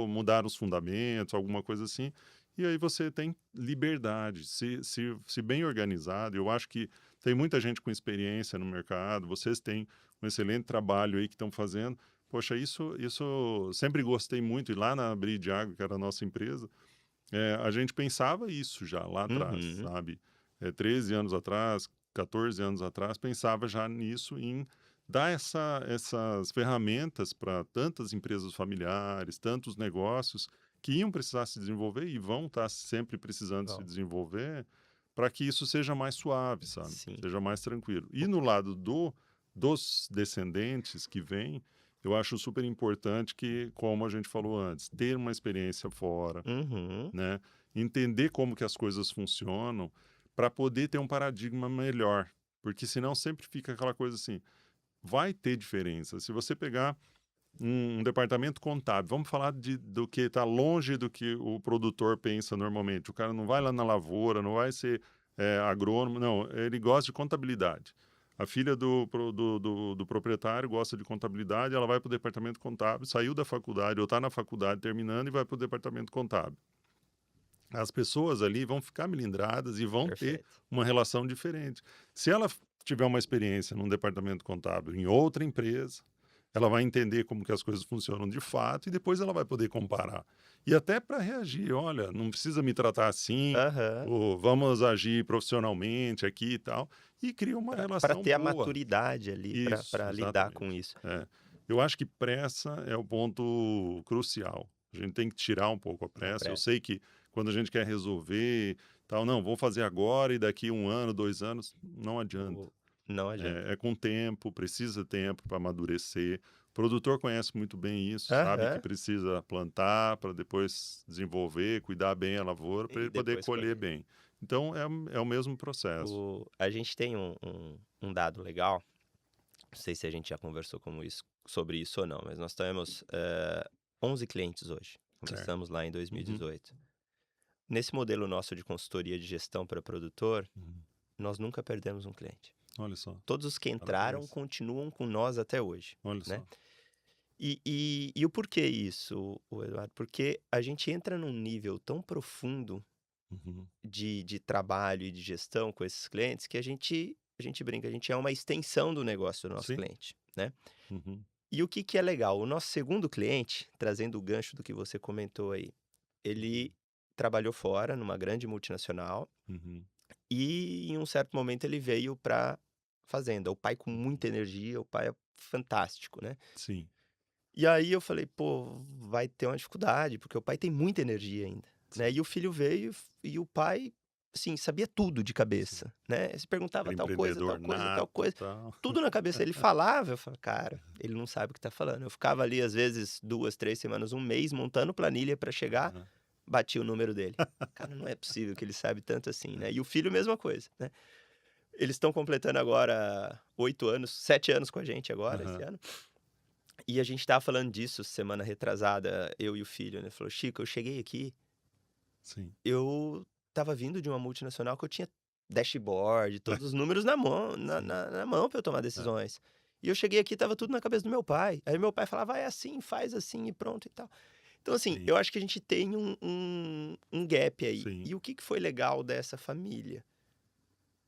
mudaram os fundamentos, alguma coisa assim, e aí você tem liberdade. Se bem organizado, eu acho que tem muita gente com experiência no mercado, vocês têm um excelente trabalho aí que estão fazendo. Poxa, isso sempre gostei muito, e lá na Brid Agro, que era a nossa empresa, a gente pensava isso já lá atrás, Uhum. sabe? 13 anos atrás, 14 anos atrás, pensava já nisso, em dar essas ferramentas para tantas empresas familiares, tantos negócios que iam precisar se desenvolver e vão estar sempre precisando se Bom, desenvolver, para que isso seja mais suave, sabe? sim. Seja mais tranquilo. E no lado dos descendentes que vêm, eu acho super importante que, como a gente falou antes, ter uma experiência fora, Uhum. né? Entender como que as coisas funcionam para poder ter um paradigma melhor, porque senão sempre fica aquela coisa assim, vai ter diferença. Se você pegar um departamento contábil, vamos falar do que está longe do que o produtor pensa normalmente. O cara não vai lá na lavoura, não vai ser agrônomo, não, ele gosta de contabilidade. A filha do proprietário gosta de contabilidade, ela vai para o departamento contábil, saiu da faculdade ou está na faculdade terminando e vai para o departamento contábil. As pessoas ali vão ficar melindradas e vão ter Perfeito. uma relação diferente. Se ela tiver uma experiência num departamento contábil em outra empresa, ela vai entender como que as coisas funcionam de fato e depois ela vai poder comparar. E até para reagir, olha, não precisa me tratar assim, Aham. ou vamos agir profissionalmente aqui e tal, e cria uma Para relação ter a boa. maturidade ali Isso, para lidar com exatamente. isso. Eu acho que pressa é o ponto crucial. A gente tem que tirar um pouco a A pressa. Eu pressa. sei que quando a gente quer resolver, tal, não, vou fazer agora e daqui 1 ano, 2 anos, não adianta. O Não adianta. É com tempo, precisa tempo para amadurecer. O produtor conhece muito bem isso, sabe que Aham. precisa plantar para depois desenvolver, cuidar bem a lavoura para E ele poder depois colher colher. bem. Então é o mesmo processo. A gente tem um dado legal, não sei se a gente já conversou sobre isso ou não, mas nós temos 11 clientes hoje. Certo. Começamos lá em Uhum, 2018. Nesse modelo nosso de consultoria de gestão para produtor, uhum. nós nunca perdemos um cliente. Olha só, Todos os que entraram parabéns. continuam com nós até hoje, Olha né? só. E o porquê isso, o Eduardo? Porque a gente entra num nível tão profundo Uhum. de trabalho e de gestão com esses clientes que a gente brinca, a gente é uma extensão do negócio do nosso Sim. cliente, né? Uhum. E o que que é legal? O nosso segundo cliente, trazendo o gancho do que você comentou aí, Uhum. ele trabalhou fora, numa grande multinacional, Uhum. e em um certo momento ele veio para fazenda. O pai com Uhum. muita energia, o pai é fantástico, né? Sim, E aí eu falei: "Pô, vai ter uma dificuldade, porque o pai tem muita energia ainda", né. sim, E o filho veio e o pai, assim, sabia tudo de sim. cabeça, né. Se perguntava Aquele tal coisa, tal empreendedor coisa, tal nato, coisa, tal. tudo na cabeça. Ele falava, eu falava: "Cara, ele não sabe o que tá falando". Eu ficava ali, às vezes, 2, 3 semanas, um mês, montando planilha para chegar, Aham. batia o número dele. Cara, não é possível que ele sabe tanto assim, né. E o filho, mesma coisa, né. Eles estão completando agora 8 anos, 7 anos com a gente agora, esse Aham. ano. E a gente estava falando disso semana retrasada, eu e o filho, né, falou: "Chico, eu cheguei aqui, Sim. eu estava vindo de uma multinacional que eu tinha dashboard, todos os números na mão na Sim. na na mão para eu tomar É. decisões. E eu cheguei aqui, estava tudo na cabeça do meu pai. Aí meu pai falava: "Ah, é assim, faz assim e pronto e tal". Então, assim, Sim. eu acho que a gente tem um gap aí. Sim. E o que que foi legal dessa família?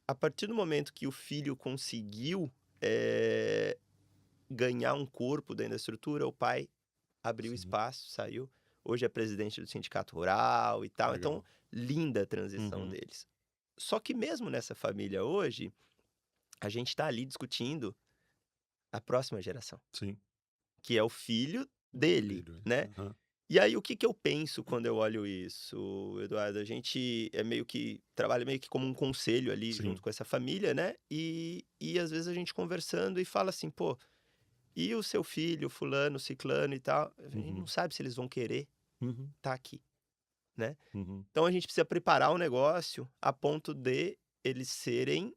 A partir do momento que o filho conseguiu, eh ganhar um corpo dentro da estrutura, o pai abriu Sim, espaço, saiu. Hoje é presidente do sindicato rural e tal. Então, legal. linda a transição Uhum, deles. Só que mesmo nessa família hoje, a gente está ali discutindo a próxima geração, sim, que é o filho o dele, filho. né? Aham, E aí, o que que eu penso quando eu olho isso, Eduardo? A gente é meio que trabalha meio que como um conselho ali junto sim. com essa família, né? E às vezes a gente conversando e fala assim, pô, e o seu filho, fulano, ciclano e tal? A gente não Uhum, sabe se eles vão querer uhum, estar aqui, né? uhum. Então a gente precisa preparar o negócio a ponto de eles serem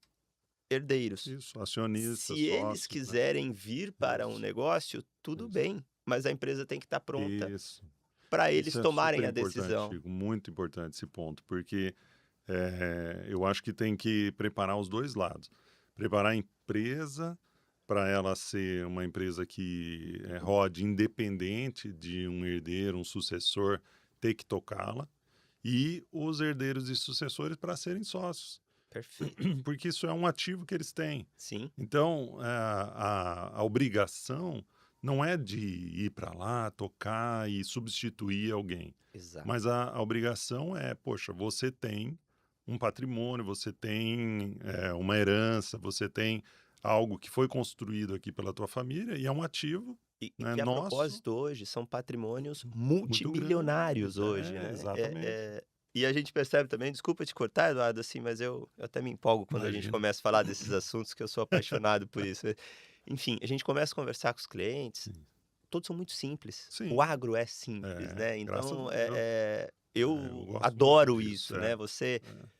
herdeiros. Isso, acionistas, Se eles sócios, né? quiserem vir para um Isso, negócio, tudo isso, bem, mas a empresa tem que estar pronta isso. para Isso eles é super tomarem a importante, decisão. Chico, muito importante esse ponto, porque eu acho que tem que preparar os dois lados. Preparar a empresa para ela ser uma empresa que rode independente de um herdeiro, um sucessor, ter que tocá-la, e os herdeiros e sucessores para serem sócios, Perfeito. porque isso é um ativo que eles têm. Sim, Então, a obrigação não é de ir para lá, tocar e substituir alguém. exato. Mas a obrigação é, poxa, você tem um patrimônio, você tem uma herança, você tem algo que foi construído aqui pela tua família e é um ativo, E né, que a nosso, propósito hoje são patrimônios muito grande. multimilionários hoje, né. Exatamente. E a gente percebe também, desculpa te cortar, Eduardo, assim, mas eu até me empolgo quando a gente Imagina. começa a falar desses assuntos, que eu sou apaixonado por isso. Enfim, a gente começa a conversar com os clientes, Sim. todos são muito simples. O Sim, agro é simples, né, graças a então, Deus. Eu eu gosto muito adoro disso. isso, né, você É.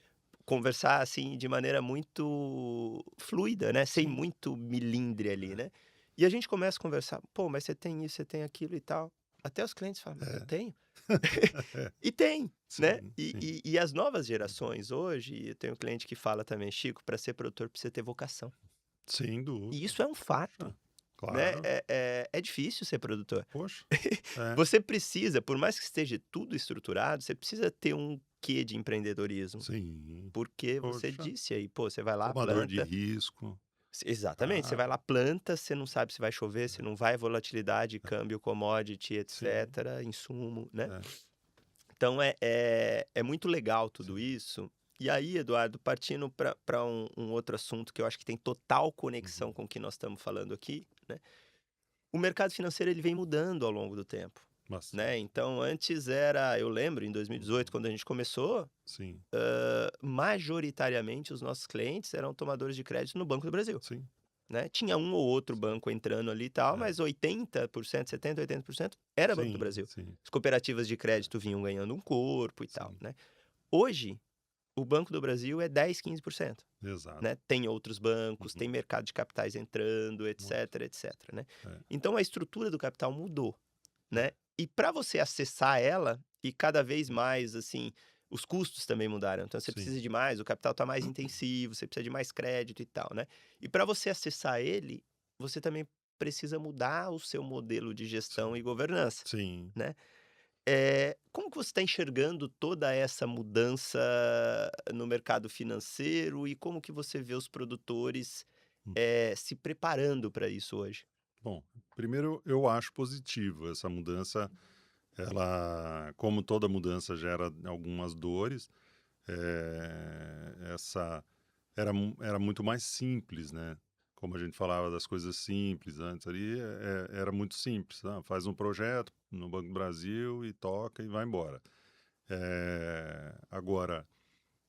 conversar, assim, de maneira muito fluida, né, sem Sim. muito milindre ali, É. né. E a gente começa a conversar: "Pô, mas você tem isso, você tem aquilo e tal". Até os clientes falam: "Mas eu É. tenho". É. E tem, né. Sim, E sim. e e as novas gerações hoje, eu tenho um cliente que fala também: "Chico, para ser produtor precisa ter vocação". Sem E dúvida. isso é um fato, Poxa, né, claro. é difícil ser produtor. Poxa. É, Você precisa, por mais que esteja tudo estruturado, você precisa ter um quê de empreendedorismo. sim. Porque você Poxa, disse aí, pô, você vai lá, tomador de planta. risco. Exatamente, você vai Cara, lá, planta, você não sabe se vai chover, se não vai, volatilidade, é, câmbio, commodity, sim, etcétera, insumo, né. é, Então é muito legal tudo sim. isso. E aí, Eduardo, partindo para um outro assunto que eu acho que tem total conexão Uhum. com o que nós estamos falando aqui, né. O mercado financeiro ele vem mudando ao longo do tempo, né. Bastante. Então antes era, eu lembro em 2018 Uhum. quando a gente começou, Sim, majoritariamente os nossos clientes eram tomadores de crédito no Banco do Brasil. sim, Né, tinha um ou outro sim. banco entrando ali e tal, É, mas 80%, 70, 80% era Banco do sim, Brasil. sim, As cooperativas de é, crédito vinham ganhando um corpo e tal, sim. né. Hoje, o Banco do Brasil é 10, 15%, Exato. né. Tem outros bancos, tem Uhum. mercado de capitais entrando, Muito. etcétera, né. É, Então a estrutura do capital mudou, é. né. E para você acessar ela, e cada vez mais, assim, os custos também mudaram, então você Sim, precisa de mais, o capital está mais intensivo, você precisa de mais crédito e tal, né. E para você acessar ele, você também precisa mudar o seu modelo de gestão sim, e governança, sim. né. Como que você está enxergando toda essa mudança no mercado financeiro e como que você vê os produtores, Hum. se preparando para isso hoje? Bom, primeiro eu acho positivo essa mudança. Ela, como toda mudança, gera algumas dores. Essa era muito mais simples, né? Como a gente falava das coisas simples antes ali, era muito simples. Faz um projeto no Banco do Brasil e toca e vai embora. Agora,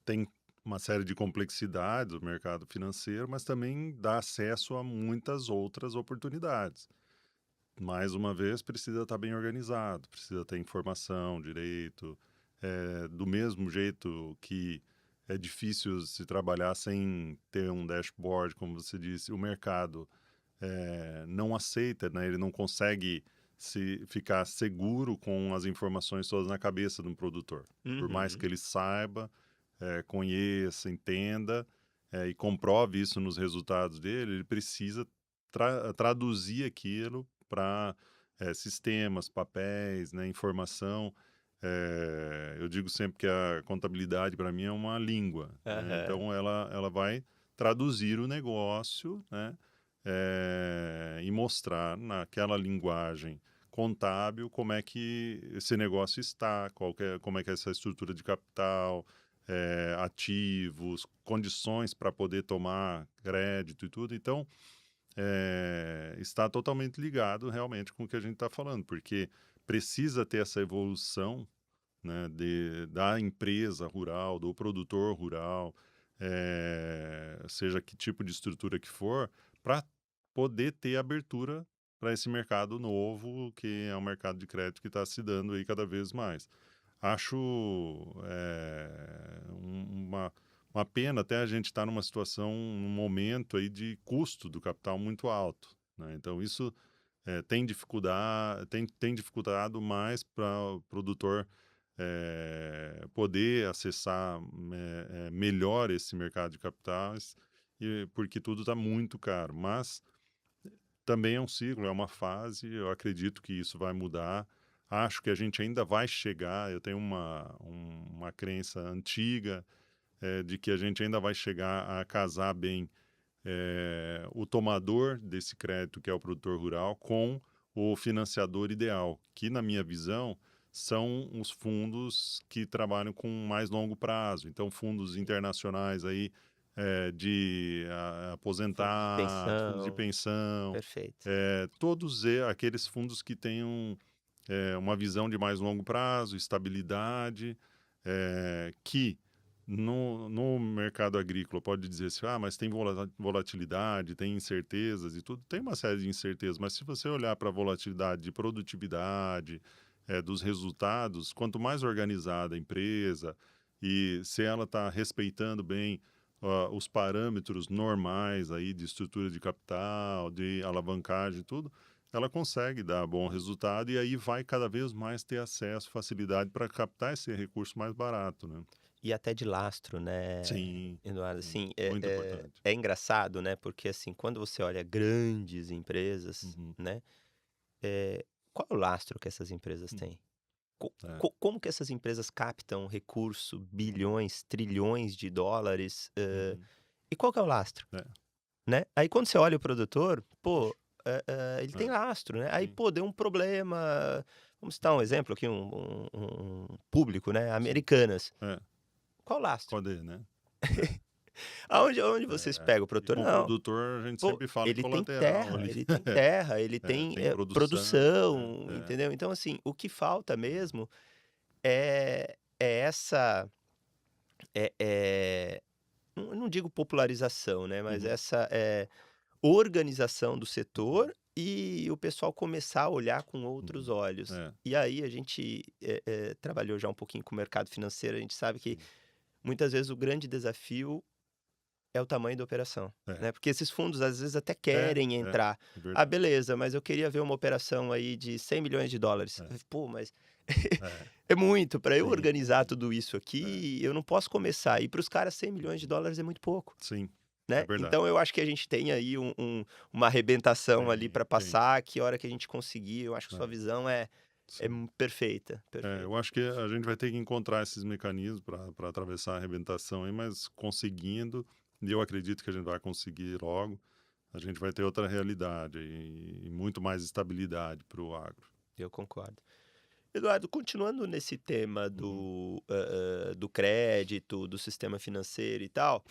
tem uma série de complexidades do mercado financeiro, mas também dá acesso a muitas outras oportunidades. Mais uma vez, precisa estar bem organizado, precisa ter informação, direito. Do mesmo jeito que é difícil se trabalhar sem ter um dashboard, como você disse, o mercado não aceita, né? Ele não consegue se ficar seguro com as informações todas na cabeça de um produtor. Por mais que Uhum. ele saiba, conheça, entenda e comprove isso nos resultados dele, ele precisa traduzir aquilo para sistemas, papéis, né, informação. Eu digo sempre que a contabilidade para mim é uma língua, né? Aham. Então ela vai traduzir o negócio, né? e mostrar naquela linguagem contábil como é que esse negócio está, como é que é essa estrutura de capital, ativos, condições para poder tomar crédito e tudo. Então, está totalmente ligado realmente com o que a gente está falando, porque precisa ter essa evolução, né, da empresa rural, do produtor rural, seja que tipo de estrutura que for, para poder ter abertura para esse mercado novo, que é um mercado de crédito que está se dando aí cada vez mais. Acho uma pena até a gente estar numa situação, num momento aí de custo do capital muito alto, né? Então isso tem dificultado mais para o produtor poder acessar melhor esse mercado de capitais, porque tudo está muito caro. Mas também é um ciclo, é uma fase, eu acredito que isso vai mudar. Acho que a gente ainda vai chegar, eu tenho uma crença antiga de que a gente ainda vai chegar a casar bem o tomador desse crédito, que é o produtor rural, com o financiador ideal, que, na minha visão, são os fundos que trabalham com mais longo prazo. Então, fundos internacionais aí de Fundos de aposentar, fundos de pensão, pensão, perfeito. todos aqueles fundos que tenham uma visão de mais longo prazo, estabilidade, que no mercado agrícola pode dizer assim, mas tem volatilidade, tem incertezas e tudo. Tem uma série de incertezas, mas se você olhar para a volatilidade de produtividade, dos resultados, quanto mais organizada a empresa e se ela está respeitando bem os parâmetros normais aí de estrutura de capital, de alavancagem e tudo, ela consegue dar bom resultado e aí vai cada vez mais ter acesso, facilidade para captar esse recurso mais barato, né? E até de lastro, né, Sim, Eduardo, sim, assim, muito importante. é engraçado, né, porque, assim, quando você olha grandes empresas, Uhum, né, qual é o lastro que essas empresas hum, têm? Co é, co como que essas empresas captam recurso, bilhões, trilhões de dólares, uhum, e qual que é o lastro, é, né? Aí quando você olha o produtor, pô, ele tem é, lastro, né? Aí, sim, pô, deu um problema, vamos citar um exemplo aqui, um público, né, sim, Americanas. é, Qual o lastro? pode, né? É, Aonde vocês pegam o e produtor? com o Não, produtor a gente pô, sempre fala em ele tem colateral terra, ali. ele tem terra, ele tem, Tem produção, produção, entendeu? Então, assim, o que falta mesmo é essa, não digo popularização, né, mas uhum, essa, organização do uhum, setor e o pessoal começar a olhar com outros uhum, olhos. é, E aí a gente, trabalhou já um pouquinho com o mercado financeiro, a gente sabe que sim, muitas vezes o grande desafio é o tamanho da operação, é, né, porque esses fundos às vezes até é, querem é, entrar. é "Ah, verdade. beleza, mas eu queria ver uma operação aí de US$ 100 milhões". É, Pô, mas é, é muito, para eu sim, organizar tudo isso é, aqui, eu não posso começar, e para os caras uhum, US$ 100 milhões é muito pouco, sim, é né. verdade. Então eu acho que a gente tem aí uma arrebentação ali para Tem, passar, que a hora que a gente conseguir, eu acho que sua é, visão sim. perfeita, Eu perfeita. acho que a gente vai ter que encontrar esses mecanismos para atravessar a arrebentação aí, mas conseguindo, e eu acredito que a gente vai conseguir logo, a gente vai ter outra realidade e muito mais estabilidade para o agro. Eu concordo. Eduardo, continuando nesse tema Uhum, do crédito, do sistema financeiro e tal,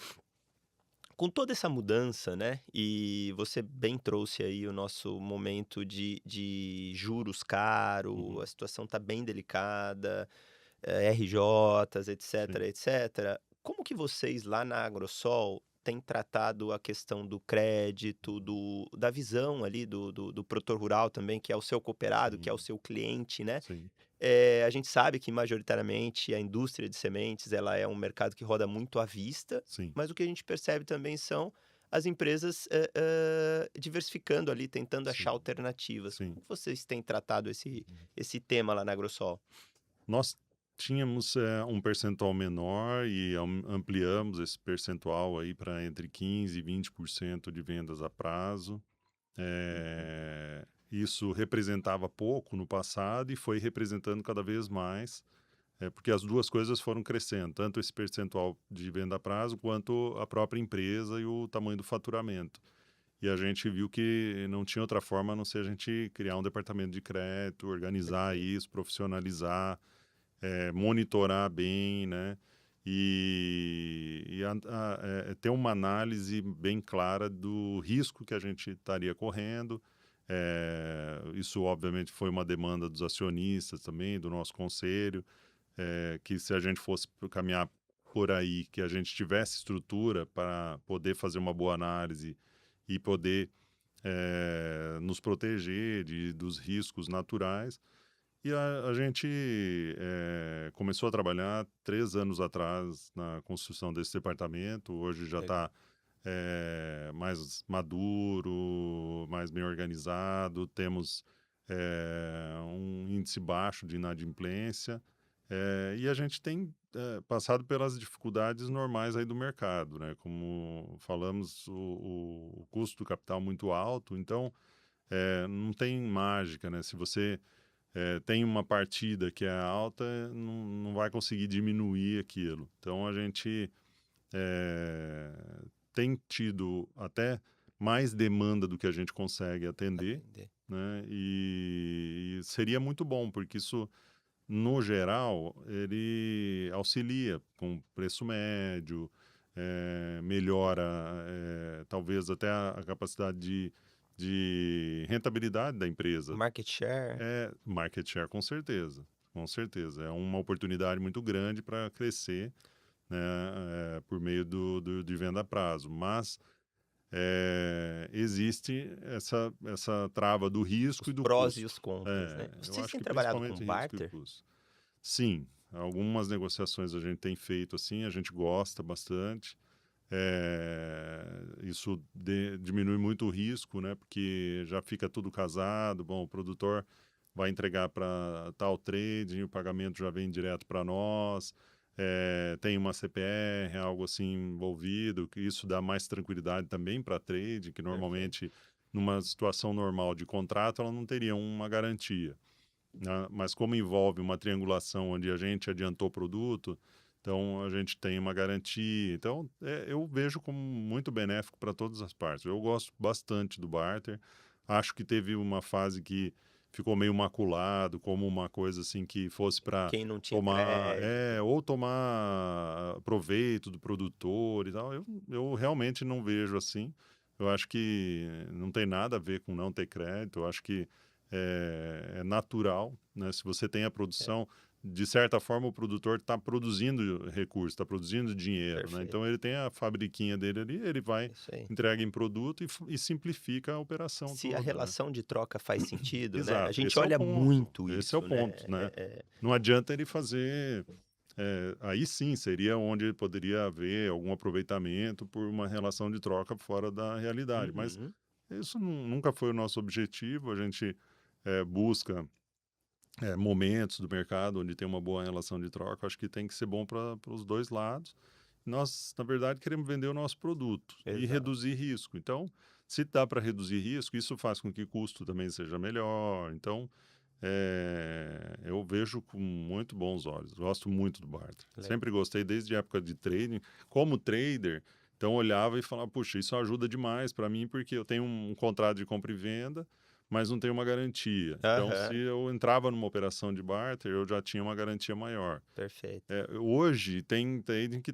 com toda essa mudança, né, e você bem trouxe aí o nosso momento de juros caro, uhum, a situação está bem delicada, RJs, etc, sim, etc. Como que vocês lá na Agrosol têm tratado a questão do crédito, uhum, da visão ali do produtor rural também, que é o seu cooperado, que é o sim, seu cliente, né? sim, A gente sabe que majoritariamente a indústria de sementes, ela é um mercado que roda muito à vista, sim, mas o que a gente percebe também são as empresas, diversificando ali, tentando achar sim, alternativas. sim. Como vocês têm tratado Uhum. esse tema lá na Agrosol? Nós tínhamos um percentual menor e ampliamos esse percentual aí para entre 15% e 20% de vendas a prazo. Uhum. Isso representava pouco no passado e foi representando cada vez mais, porque as duas coisas foram crescendo, tanto esse percentual de venda a prazo quanto a própria empresa e o tamanho do faturamento. e a gente viu que não tinha outra forma a não ser a gente criar um departamento de crédito, organizar isso, profissionalizar, monitorar bem, né? Ter uma análise bem clara do risco que a gente estaria correndo. Isso, obviamente, foi uma demanda dos acionistas também, do nosso conselho, que se a gente fosse caminhar por aí, que a gente tivesse estrutura para poder fazer uma boa análise e poder nos proteger dos riscos naturais. E a gente começou a trabalhar 3 anos atrás na construção desse departamento. Hoje já Legal. está mais maduro, mais bem organizado. Temos um índice baixo de inadimplência. E a gente tem passado pelas dificuldades normais aí do mercado, né? Como falamos, o custo do capital muito alto. Então, não tem mágica, né? Se você tem uma partida que é alta, não vai conseguir diminuir aquilo. Então a gente tem tido até mais demanda do que a gente consegue atender, né? E seria muito bom, porque isso, no geral, ele auxilia com preço médio, melhora talvez até a capacidade de rentabilidade da empresa. Market share. Market share, com certeza. Com certeza. É uma oportunidade muito grande para crescer, né, por meio de venda a prazo. Mas existe essa trava do risco Os e do prós e custo. os contras, né? Eu Vocês acho têm que trabalhado com principalmente risco e barter? custo. Sim, algumas negociações a gente tem feito assim, a gente gosta bastante. Isso diminui muito o risco, né? Porque já fica tudo casado. Bom, o produtor vai entregar para tal trading, o pagamento já vem direto para nós. Tem uma CPR, algo assim envolvido, que isso dá mais tranquilidade também para trade, que normalmente numa situação normal de contrato ela não teria uma garantia, né? Mas como envolve uma triangulação onde a gente adiantou o produto, então a gente tem uma garantia. Então eu vejo como muito benéfico para todas as partes. Eu gosto bastante do barter. Acho que teve uma fase que ficou meio maculado, como uma coisa assim que fosse para Quem não tinha tomar, crédito. ou tomar proveito do produtor e tal. Eu realmente não vejo assim. Eu acho que não tem nada a ver com não ter crédito. Eu acho que é natural, né? Se você tem a produção, de certa forma o produtor está produzindo recursos, está produzindo dinheiro, né? Perfeito. Então ele tem a fabriquinha dele ali, ele vai, Isso aí. entrega em produto e simplifica a operação Se a toda, né? relação de troca faz sentido, né? A Exato, gente esse é o olha ponto, muito esse é o isso, né? ponto, né? Não adianta ele fazer, aí sim seria onde poderia haver algum aproveitamento por uma relação de troca fora da realidade, mas Uhum. isso nunca foi o nosso objetivo. A gente busca momentos do mercado onde tem uma boa relação de troca. Acho que tem que ser bom para os dois lados. Nós, na verdade, queremos vender o nosso produto e Exato. reduzir risco. Então, se dá para reduzir risco, isso faz com que o custo também seja melhor. Então, eu vejo com muito bons olhos. Gosto muito do barter. Legal. Sempre gostei desde a época de trading. Como trader, então olhava e falava, puxa, isso ajuda demais para mim, porque eu tenho um contrato de compra e venda, mas não tenho uma garantia. Então, se Aham. eu entrava numa operação de barter, eu já tinha uma garantia maior. Perfeito. Hoje tem trading que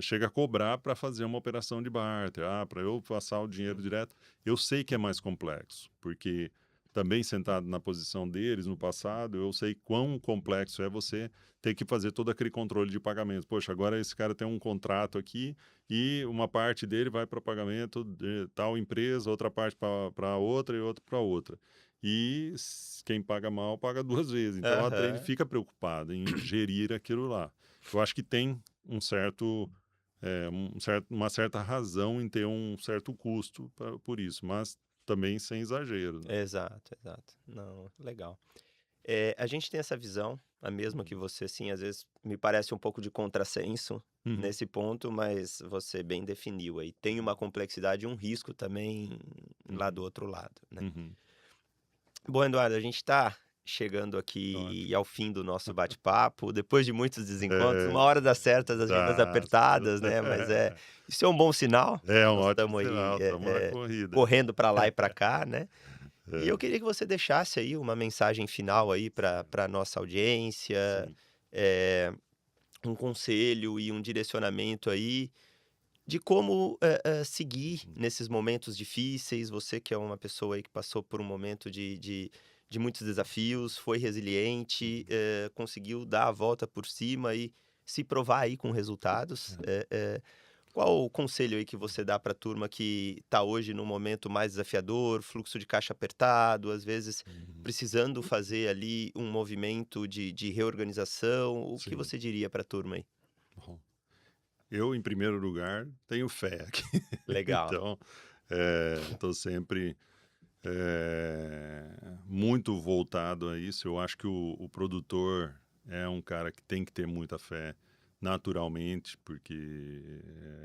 chega a cobrar para fazer uma operação de barter. Para eu passar o dinheiro direto. Eu sei que é mais complexo, porque também sentado na posição deles no passado, eu sei quão complexo é você ter que fazer todo aquele controle de pagamento. Poxa, agora esse cara tem um contrato aqui e uma parte dele vai para pagamento de tal empresa, outra parte para outra e outra para outra. E quem paga mal paga duas vezes. Então a trade Aham. fica preocupada em gerir aquilo lá. Eu acho que tem uma certa razão em ter um certo custo por isso, mas também sem exagero, né? Exato, exato. Não, legal. A gente tem essa visão, a mesma que você, assim, às vezes me parece um pouco de contrassenso Uhum, nesse ponto, mas você bem definiu aí. Tem uma complexidade e um risco também lá uhum, do outro lado, né? uhum. Bom, Eduardo, a gente está chegando aqui Ótimo. ao fim do nosso bate-papo, depois de muitos desencontros, uma É, hora dá certo, as agendas tá. apertadas, né, mas isso é um bom sinal, É um nós ótimo estamos aí, sinal, estamos na corrida. correndo para lá e para cá, né. E eu É, queria que você deixasse aí uma mensagem final aí para nossa audiência, sim, eh, um conselho e um direcionamento aí de como, seguir uhum, nesses momentos difíceis, você que é uma pessoa aí que passou por um momento de muitos desafios, foi resiliente, uhum, conseguiu dar a volta por cima e se provar aí com resultados. é, Qual o conselho aí que você dá para a turma que está hoje num momento mais desafiador, fluxo de caixa apertado, às vezes uhum, precisando fazer ali um movimento de reorganização, o que sim. você diria para a turma aí? Bom, eu, em primeiro lugar, tenho fé aqui. Legal, Então, estou sempre muito voltado a isso. Eu acho que o produtor é um cara que tem que ter muita fé naturalmente, porque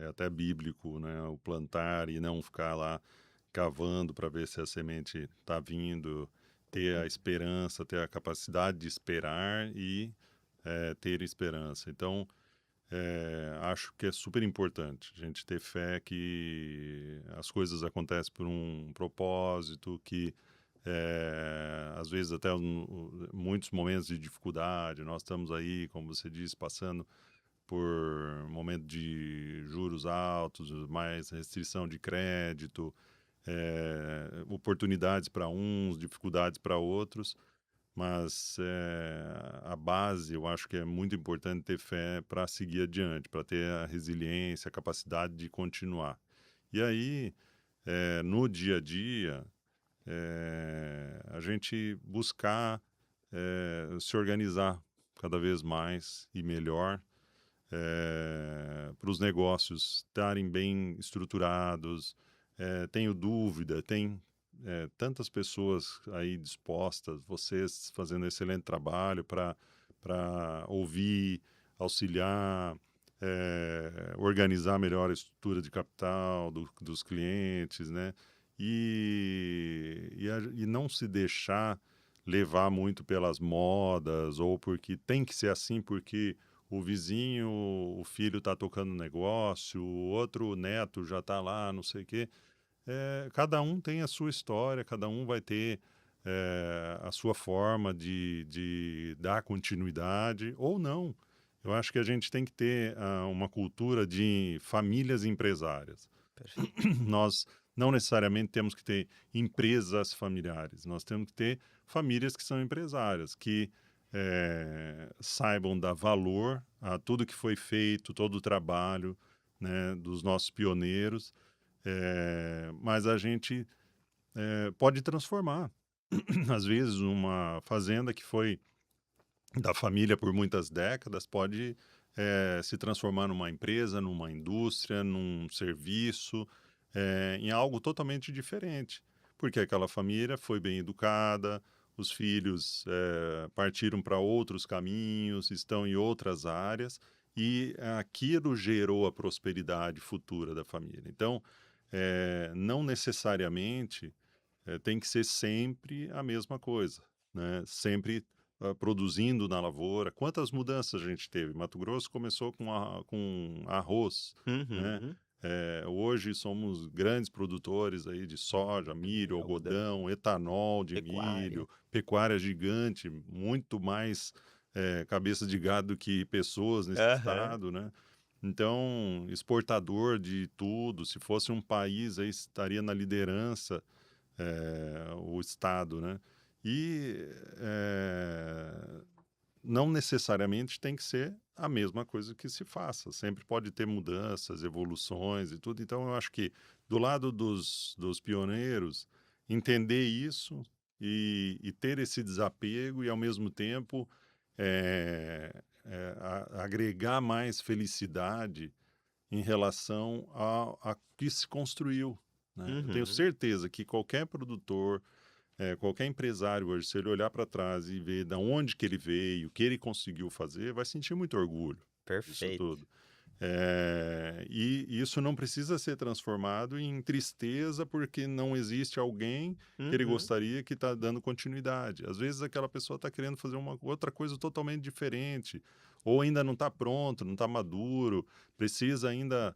é até bíblico, né? O plantar e não ficar lá cavando para ver se a semente está vindo, ter a esperança, ter a capacidade de esperar e ter esperança. Então, acho que é super importante a gente ter fé que as coisas acontecem por um propósito, que às vezes até muitos momentos de dificuldade, nós estamos aí, como você disse, passando por momento de juros altos, mais restrição de crédito, oportunidades para uns, dificuldades para outros, mas a base eu acho que é muito importante ter fé para seguir adiante, para ter a resiliência, a capacidade de continuar. E aí, no dia a dia, a gente buscar se organizar cada vez mais e melhor para os negócios estarem bem estruturados. Tenho dúvida, tem tantas pessoas aí dispostas, vocês fazendo excelente trabalho para ouvir, auxiliar, organizar melhor a estrutura de capital dos clientes, né? E não se deixar levar muito pelas modas ou porque tem que ser assim porque o vizinho, o filho está tocando negócio, o outro neto já está lá, não sei o quê. Cada um tem a sua história, cada um vai ter a sua forma de dar continuidade ou não. Eu acho que a gente tem que ter uma cultura de famílias empresárias. perfeito. Nós não necessariamente temos que ter empresas familiares, nós temos que ter famílias que são empresárias, que saibam dar valor a tudo que foi feito, todo o trabalho, né, dos nossos pioneiros, mas a gente pode transformar. Às vezes, uma fazenda que foi da família por muitas décadas pode se transformar numa empresa, numa indústria, num serviço, em algo totalmente diferente, porque aquela família foi bem educada, os filhos partiram para outros caminhos, estão em outras áreas e aquilo gerou a prosperidade futura da família. Então, não necessariamente tem que ser sempre a mesma coisa, né? Sempre produzindo na lavoura. Quantas mudanças a gente teve? Mato Grosso começou com arroz, né? Uhum. Hoje somos grandes produtores aí de soja, milho, Algodão, algodão, etanol de pecuária. milho, pecuária gigante, muito mais cabeça de gado do que pessoas nesse Aham, estado, né? Então, exportador de tudo, se fosse um país aí estaria na liderança o Estado, né? E não necessariamente tem que ser a mesma coisa que se faça. Sempre pode ter mudanças, evoluções e tudo. Então, eu acho que do lado dos pioneiros, entender isso e ter esse desapego e, ao mesmo tempo, agregar mais felicidade em relação a que se construiu, né? Eu tenho uhum. certeza que qualquer produtor, qualquer empresário hoje, se ele olhar para trás e ver da onde que ele veio, o que ele conseguiu fazer, vai sentir muito orgulho disso Perfeito. tudo. E isso não precisa ser transformado em tristeza porque não existe alguém que ele gostaria que está dando continuidade. Às vezes aquela pessoa está querendo fazer uma outra coisa totalmente diferente, ou ainda não está pronto, não está maduro, precisa ainda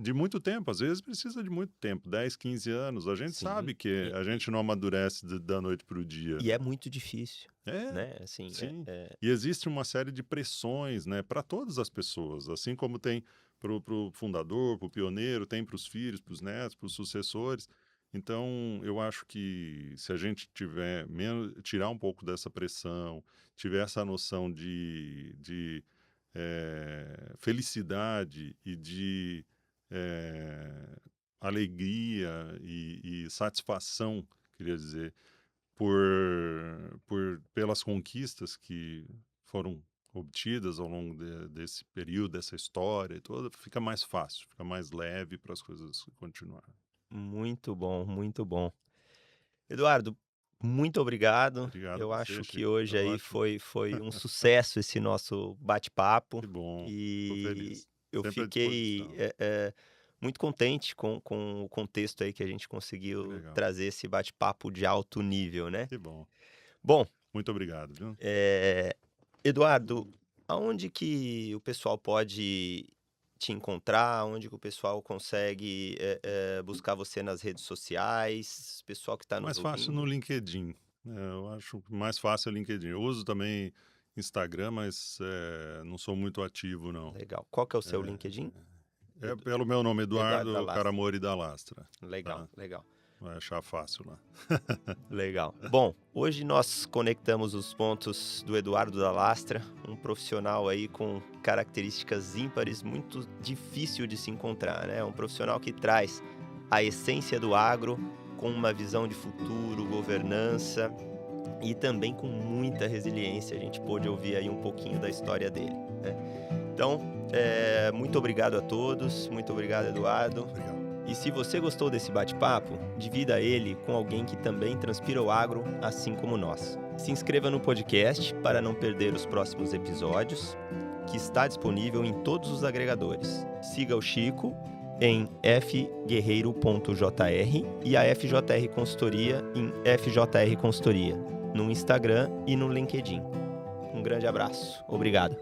de muito tempo. Às vezes precisa de muito tempo, 10, 15 anos. A gente Sim. sabe que a gente não amadurece da noite para o dia. E é muito difícil, É, né? Assim, sim. E existe uma série de pressões, né, para todas as pessoas, assim como tem para o fundador, para o pioneiro, tem para os filhos, para os netos, para os sucessores. Então, eu acho que se a gente tiver tirar um pouco dessa pressão, tiver essa noção de felicidade e de alegria e satisfação, queria dizer, pelas conquistas que foram obtidas ao longo desse período, dessa história e toda, fica mais fácil, fica mais leve para as coisas continuarem. Muito bom, muito bom. Eduardo, muito obrigado. Obrigado a Eu você, acho que Chico. hoje aí Ótimo. foi um sucesso esse nosso bate-papo. Que bom, estou E feliz. eu Sempre à fiquei disposição. muito contente com o contexto aí que a gente Que conseguiu legal. trazer esse bate-papo de alto nível, né? Que bom. Bom, Muito obrigado, viu? Eduardo, aonde que o pessoal pode te encontrar? Onde que o pessoal consegue buscar você nas redes sociais? Pessoal que está nos Mais fácil no ouvindo? LinkedIn. Eu acho que mais fácil é o LinkedIn. Eu uso também Instagram, mas não sou muito ativo, não. Legal. Qual que é o seu LinkedIn? É pelo meu nome, Eduardo da Eduardo Lastra. Caramori da Lastra. Legal, Tá? legal. Vai achar fácil lá. Legal. Bom, hoje nós conectamos os pontos do Eduardo da Lastra, um profissional aí com características ímpares, muito difícil de se encontrar, né? Um profissional que traz a essência do agro com uma visão de futuro, governança e também com muita resiliência. A gente pôde ouvir aí um pouquinho da história dele, né? Então, muito obrigado a todos, muito obrigado, Eduardo. Obrigado. E se você gostou desse bate-papo, divida ele com alguém que também transpira o agro, assim como nós. Se inscreva no podcast para não perder os próximos episódios, que está disponível em todos os agregadores. Siga o Chico em fguerreiro.jr e a FJR Consultoria em FJR Consultoria, no Instagram e no LinkedIn. Um grande abraço. Obrigado.